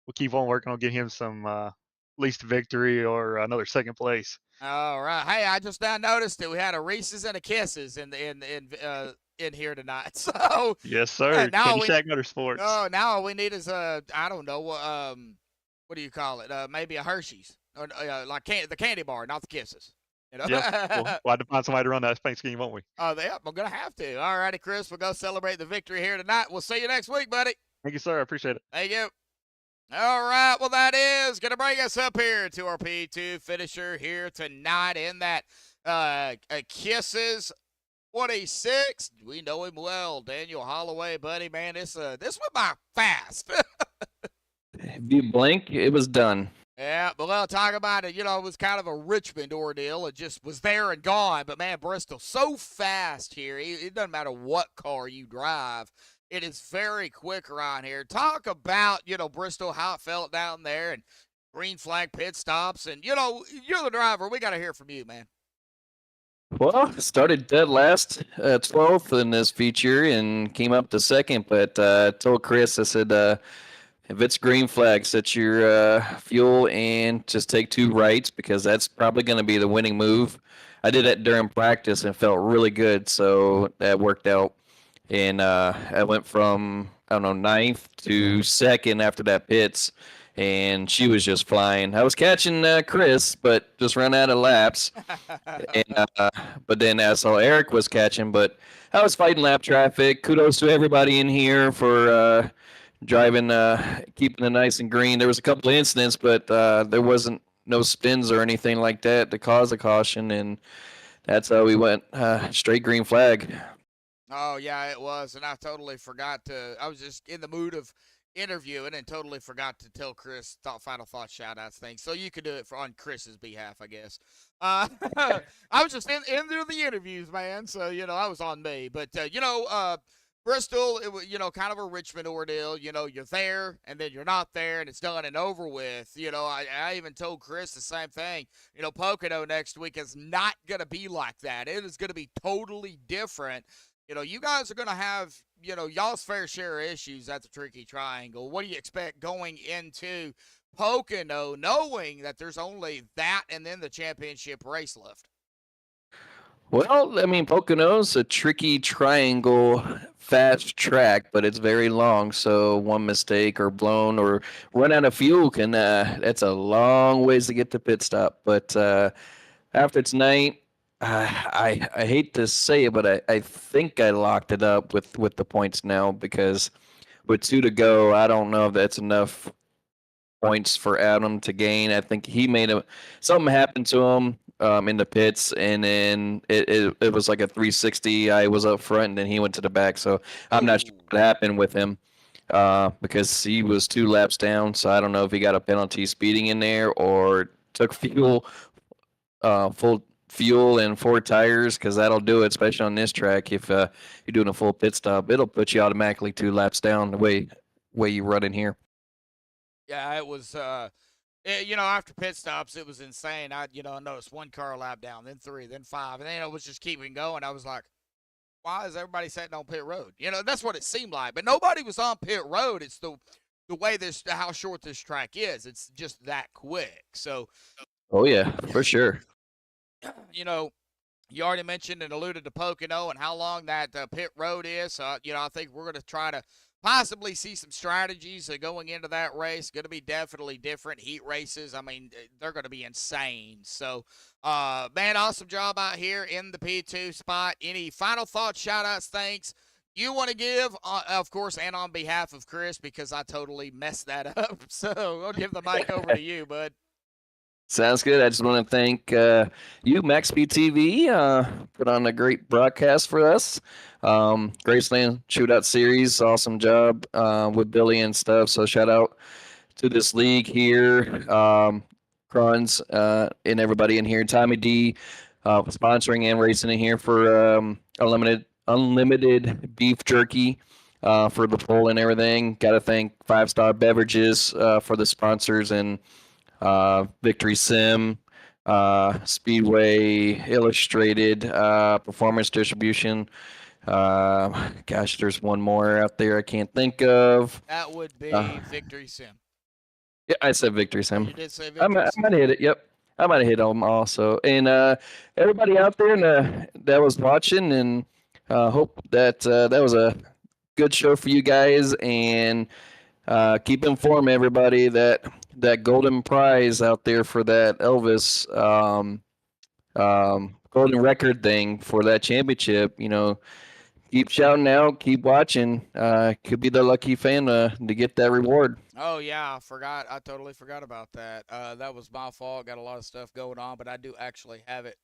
we'll keep on working on getting him some at least a victory or another second place. All right. Hey, I just now noticed that we had a Reese's and a Kisses in here tonight. So Yes, sir. now Candy we Shack Motorsports. oh now all we need is I don't know what do you call it? Maybe a Hershey's or like the candy bar, not the Kisses. Yep. We'll have to find somebody to run that paint scheme, won't we? Oh, yeah, I'm gonna have to. All righty, Chris. We'll go celebrate the victory here tonight. We'll see you next week, buddy. Thank you, sir. I appreciate it. Thank you. All right, well, that is going to bring us up here to our P2 finisher here tonight in that Kisses 26. We know him well, Daniel Holloway, buddy. Man, this went by fast. If you blink, it was done. Yeah, but we'll talk about it. It was kind of a Richmond ordeal. It just was there and gone. But, man, Bristol, so fast here. It doesn't matter what car you drive. It is very quick around here. Talk about, Bristol, how it felt down there and green flag pit stops. And, you're the driver. We got to hear from you, man. Well, started dead last, 12th in this feature and came up to second. But I told Chris, I said, if it's green flag, set your fuel and just take 2 rights because that's probably going to be the winning move. I did that during practice and felt really good, so that worked out. And I went from, 9th to 2nd after that pits, and she was just flying. I was catching Chris, but just ran out of laps. And, but then I saw Eric was catching, but I was fighting lap traffic. Kudos to everybody in here for driving, keeping it nice and green. There was a couple of incidents, but there wasn't no spins or anything like that to cause a caution, and that's how we went straight green flag. Oh, yeah, it was. And I totally forgot I was just in the mood of interviewing and totally forgot to tell Chris final thought shout outs things. So you could do it on Chris's behalf, I guess. I was just in through the interviews, man. So, that was on me. But, Bristol, it was, kind of a Richmond ordeal. You're there and then you're not there and it's done and over with. I even told Chris the same thing. Pocono next week is not going to be like that. It is going to be totally different. You guys are going to have, y'all's fair share of issues at the Tricky Triangle. What do you expect going into Pocono, knowing that there's only that and then the championship race left? Well, Pocono's a tricky triangle fast track, but it's very long. So one mistake or blown or run out of fuel that's a long ways to get to pit stop. But after tonight, I hate to say it, but I think I locked it up with the points now because with 2 to go, I don't know if that's enough points for Adam to gain. I think he something happened to him in the pits, and then it was like a 360. I was up front, and then he went to the back. So I'm not sure what happened with him because he was 2 laps down. So I don't know if he got a penalty speeding in there or took full fuel and 4 tires, because that'll do it, especially on this track. If you're doing a full pit stop, it'll put you automatically 2 laps down the way you run in here. Yeah, it was after pit stops, it was insane. I noticed 1 car lap down, then 3, then 5, and then it was just keeping going. I was like, why is everybody sitting on pit road? That's what it seemed like. But nobody was on pit road. It's the way how short this track is. It's just that quick. So oh yeah, for sure. You already mentioned and alluded to Pocono and how long that pit road is. So, I think we're going to try to possibly see some strategies going into that race. Going to be definitely different. Heat races, I mean, they're going to be insane. So, man, awesome job out here in the P2 spot. Any final thoughts, shout-outs, thanks you want to give, of course, and on behalf of Chris, because I totally messed that up. So I'll give the mic over to you, bud. Sounds good. I just want to thank you, MaxspeedTV, put on a great broadcast for us. GRaceland Shootout Series, awesome job with Billy and stuff. So shout out to this league here, Cruns, and everybody in here. Tommy D, sponsoring and racing in here for unlimited beef jerky for the poll and everything. Got to thank 5-Star Beverages for the sponsors and Victory Sim, Speedway Illustrated, Performance Distribution. Gosh, there's one more out there I can't think of. That would be Victory Sim. Yeah, I said Victory Sim. You did say I Victory Sim. might have hit it. Yep. I might have hit them also. And everybody out there that was watching, and hope that that was a good show for you guys. And keep informed, everybody, that golden prize out there for that Elvis golden record thing for that championship, keep shouting out, keep watching. Could be the lucky fan to get that reward. Oh, yeah, I totally forgot about that. That was my fault. Got a lot of stuff going on, but I do actually have it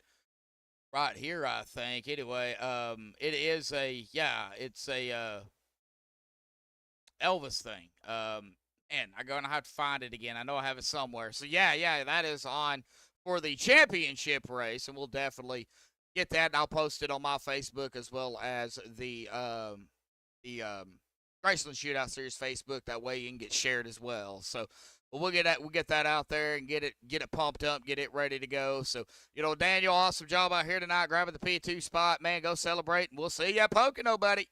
right here, I think. Anyway, it is it's a Elvis thing. And I'm going to have to find it again. I know I have it somewhere. So, yeah, that is on for the championship race, and we'll definitely get that, and I'll post it on my Facebook as well as the GRaceland Shootout Series Facebook. That way you can get shared as well. So we'll get that out there and get it pumped up, get it ready to go. So, Daniel, awesome job out here tonight grabbing the P2 spot. Man, go celebrate, and we'll see you at Pocono, buddy.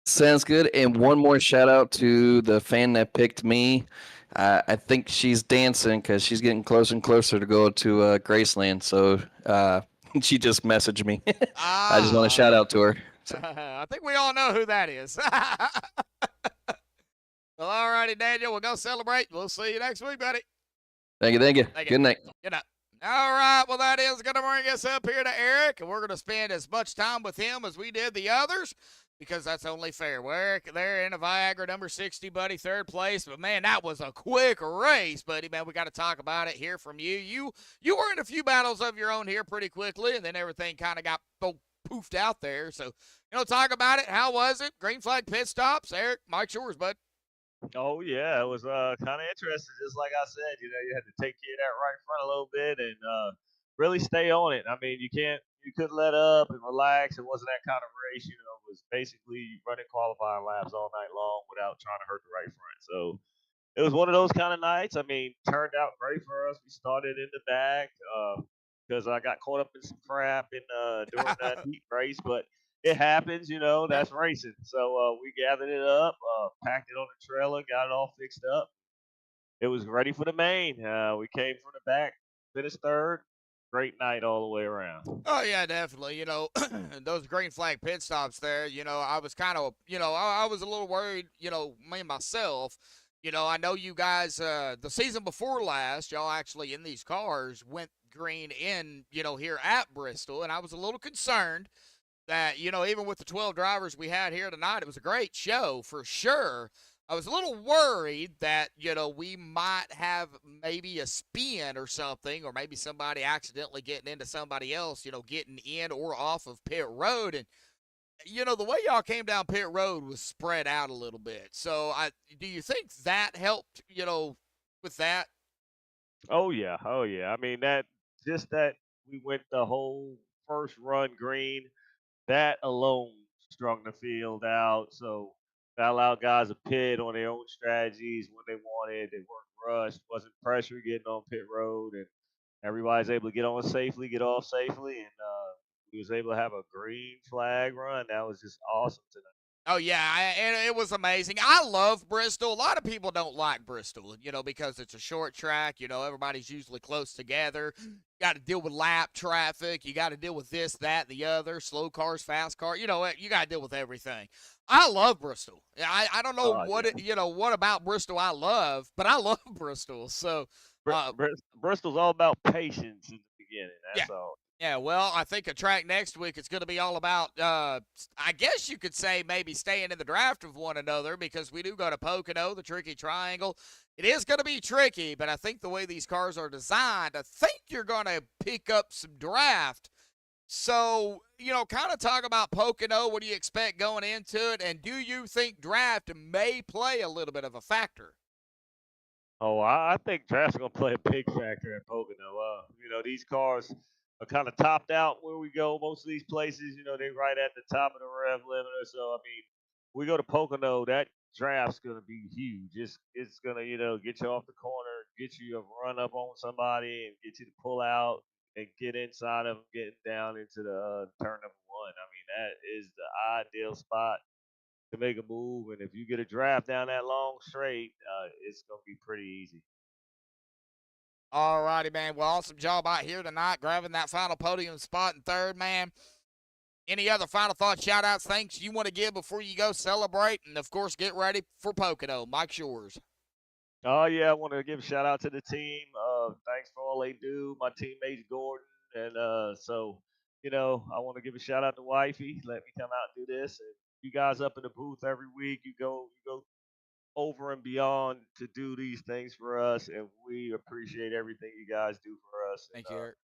Sounds good. And one more shout out to the fan that picked me. I think she's dancing because she's getting closer and closer to go to GRaceland. So she just messaged me. I just want to shout out to her. So. I think we all know who that is. Well, all righty, Daniel. We'll go celebrate. We'll see you next week, buddy. Thank you. Good night. Good night. All right. Well, that is going to bring us up here to Eric, and we're going to spend as much time with him as we did the others, because that's only fair. Well, Eric, there in a Viagra number 60, buddy, third place. But, man, that was a quick race, buddy. Man, we got to talk about it, hear from you. You were in a few battles of your own here pretty quickly, and then everything kind of got poofed out there. So, talk about it. How was it? Green flag pit stops. Eric, mic's yours, bud. Oh, yeah, it was kind of interesting. Just like I said, you had to take care of that right front a little bit and really stay on it. I mean, you couldn't let up and relax. It wasn't that kind of race, It was basically running qualifying laps all night long without trying to hurt the right front. So it was one of those kind of nights. I mean, turned out great for us. We started in the back because I got caught up in some crap during that heat race, but it happens, that's racing. So we gathered it up, packed it on the trailer, got it all fixed up. It was ready for the main. We came from the back, finished third. Great night all the way around. Oh, yeah, definitely. Those green flag pit stops there, I was kind of, I was a little worried, me myself. I know you guys, the season before last, y'all actually in these cars went green in, here at Bristol, and I was a little concerned that, even with the 12 drivers we had here tonight, it was a great show for sure. I was a little worried that, we might have maybe a spin or something, or maybe somebody accidentally getting into somebody else, getting in or off of pit road. And, the way y'all came down pit road was spread out a little bit. So do you think that helped, with that? Oh, yeah. I mean, that we went the whole first run green, that alone strung the field out. So that allowed guys to pit on their own strategies when they wanted. They weren't rushed, wasn't pressure getting on pit road, and everybody's able to get on safely, get off safely, and we was able to have a green flag run. That was just awesome tonight. Oh, yeah, and it was amazing. I love Bristol. A lot of people don't like Bristol, because it's a short track. Everybody's usually close together. You got to deal with lap traffic. You got to deal with this, that, the other, slow cars, fast cars. You got to deal with everything. I love Bristol. Yeah, I don't know Oh what yeah. what about Bristol I love, but I love Bristol. So, uh, Bristol's all about patience in the beginning. yeah. That's all. Yeah, well, I think a track next week is going to be all about, I guess you could say maybe staying in the draft of one another because we do go to Pocono, the Tricky Triangle. It is going to be tricky, but I think the way these cars are designed, I think you're going to pick up some draft. So, kind of talk about Pocono. What do you expect going into it? And do you think draft may play a little bit of a factor? Oh, I think draft's gonna play a big factor at Pocono. These cars are kind of topped out where we go. Most of these places, they're right at the top of the rev limiter. So I mean, we go to Pocono, that draft's gonna be huge. It's gonna get you off the corner, get you a run up on somebody, and get you to pull out and get inside of them, getting down into the turn number one. I mean, that is the ideal spot to make a move. And if you get a draft down that long straight, it's gonna be pretty easy. All righty, man. Well, awesome job out here tonight, grabbing that final podium spot in third, man. Any other final thoughts, shout outs, thanks you want to give before you go celebrate? And, of course, get ready for Pocono. Mike's yours. Oh yeah, I want to give a shout out to the team. Thanks for all they do. My teammate Gordon, and I want to give a shout out to Wifey. Let me come out and do this. And you guys up in the booth every week. You go over and beyond to do these things for us, and we appreciate everything you guys do for us. Thank you, Eric.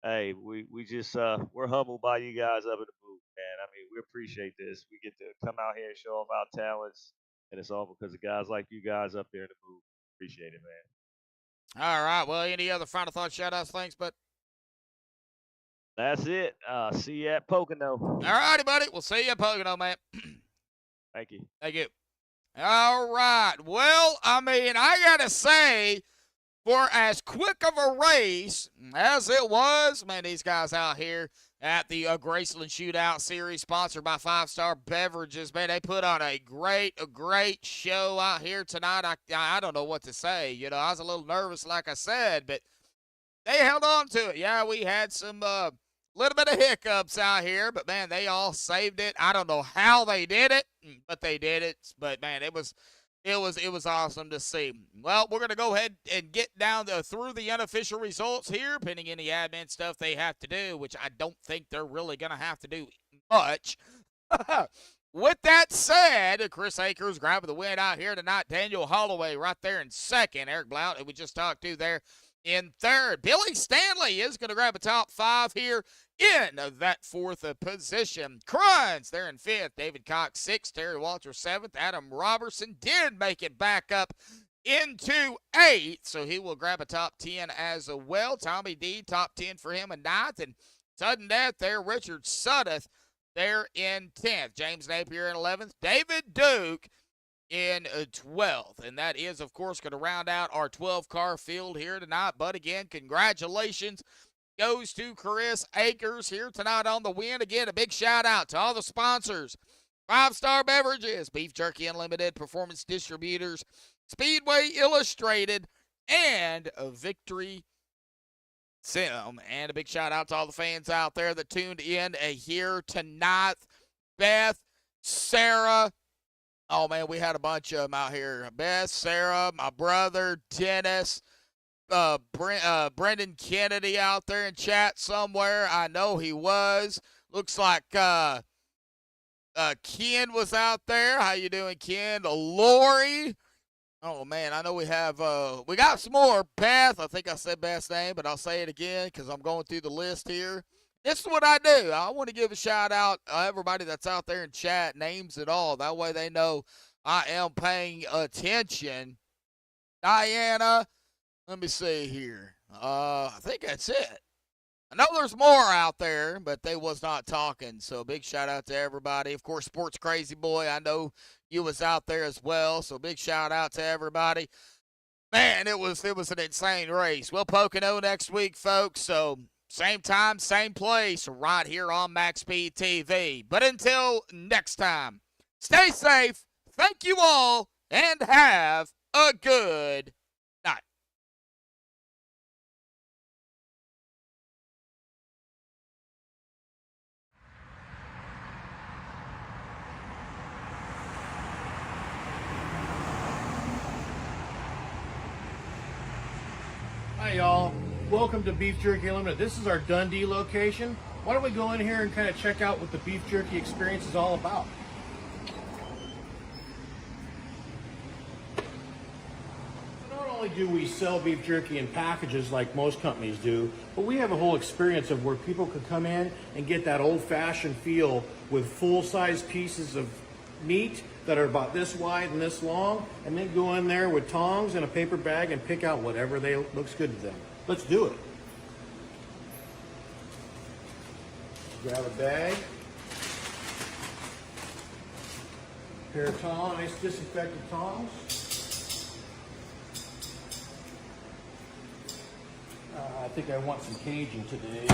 Hey, we just we're humbled by you guys up in the booth, man. I mean, we appreciate this. We get to come out here and show off our talents, and it's all because of guys like you guys up there in the booth. Appreciate it, man. All right. Well, any other final thoughts, shout outs, thanks, but That's it. See you at Pocono. all righty, buddy. We'll see you at Pocono, man. Thank you. Thank you. All right. Well, I mean, I got to say, for as quick of a race as it was, man, these guys out here at the gRaceland Shootout Series, sponsored by 5-Star Beverages, man, they put on a great show out here tonight. I don't know what to say. I was a little nervous, like I said, but they held on to it. Yeah, we had some little bit of hiccups out here, but man, they all saved it. I don't know how they did it, but they did it. But man, it was awesome to see. Well, we're gonna go ahead and get down through the unofficial results here, pending any admin stuff they have to do, which I don't think they're really gonna have to do much. With that said, Chris Akers grabbing the win out here tonight. Daniel Holloway right there in second. Eric Blount, who we just talked to there, in third. Billy Stanley is going to grab a top 5 here in that fourth position. Cruns there in fifth. David Cox sixth. Terry Walter seventh. Adam Robertson did make it back up into eighth, so he will grab a top 10 as well. Tommy D, top 10 for him in ninth. And sudden death there, Richard Suddeth there in 10th. James Napier in 11th. David Duke in 12th. And that is, of course, going to round out our 12-car field here tonight. But again, congratulations goes to Chris Akers here tonight on the win. Again, a big shout-out to all the sponsors. 5-Star Beverages, Beef Jerky Unlimited, Performance Distributors, Speedway Illustrated, and Victory Sim. And a big shout-out to all the fans out there that tuned in here tonight. Beth, Sarah, oh, man, we had a bunch of them out here. Beth, Sarah, my brother, Dennis, Brendan Kennedy out there in chat somewhere. I know he was. Looks like Ken was out there. How you doing, Ken? Lori. Oh, man, I know we have, we got some more. Beth, I think I said Beth's name, but I'll say it again because I'm going through the list here. This is what I do. I want to give a shout out to everybody that's out there in chat, names and all. That way they know I am paying attention. Diana, let me see here. I think that's it. I know there's more out there, but they was not talking. So big shout out to everybody. Of course, Sports Crazy Boy, I know you was out there as well. So big shout out to everybody. Man, it was an insane race. We'll Pocono next week, folks. So same time, same place, right here on MaxspeedTV. But until next time, stay safe. Thank you all, and have a good night. welcome to Beef Jerky Unlimited. This is our Dundee location. Why don't we go in here and kind of check out what the beef jerky experience is all about? Not only do we sell beef jerky in packages like most companies do, but we have a whole experience of where people could come in and get that old-fashioned feel with full-size pieces of meat that are about this wide and this long, and then go in there with tongs and a paper bag and pick out whatever looks good to them. Let's do it. Grab a bag, pair of tongs, nice disinfected tongs. I think I want some Cajun today.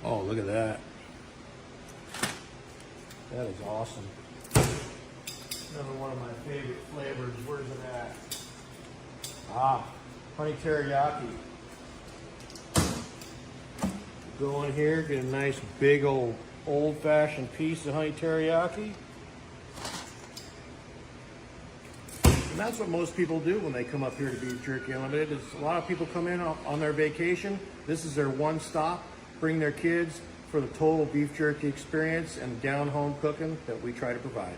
Oh, look at that. That is awesome. Another one of my favorite flavors. Where's it at? Ah, honey teriyaki. Go in here, get a nice big old-fashioned piece of honey teriyaki. And that's what most people do when they come up here to Beef Jerky Unlimited. A lot of people come in on their vacation. This is their one stop. Bring their kids for the total beef jerky experience and down-home cooking that we try to provide.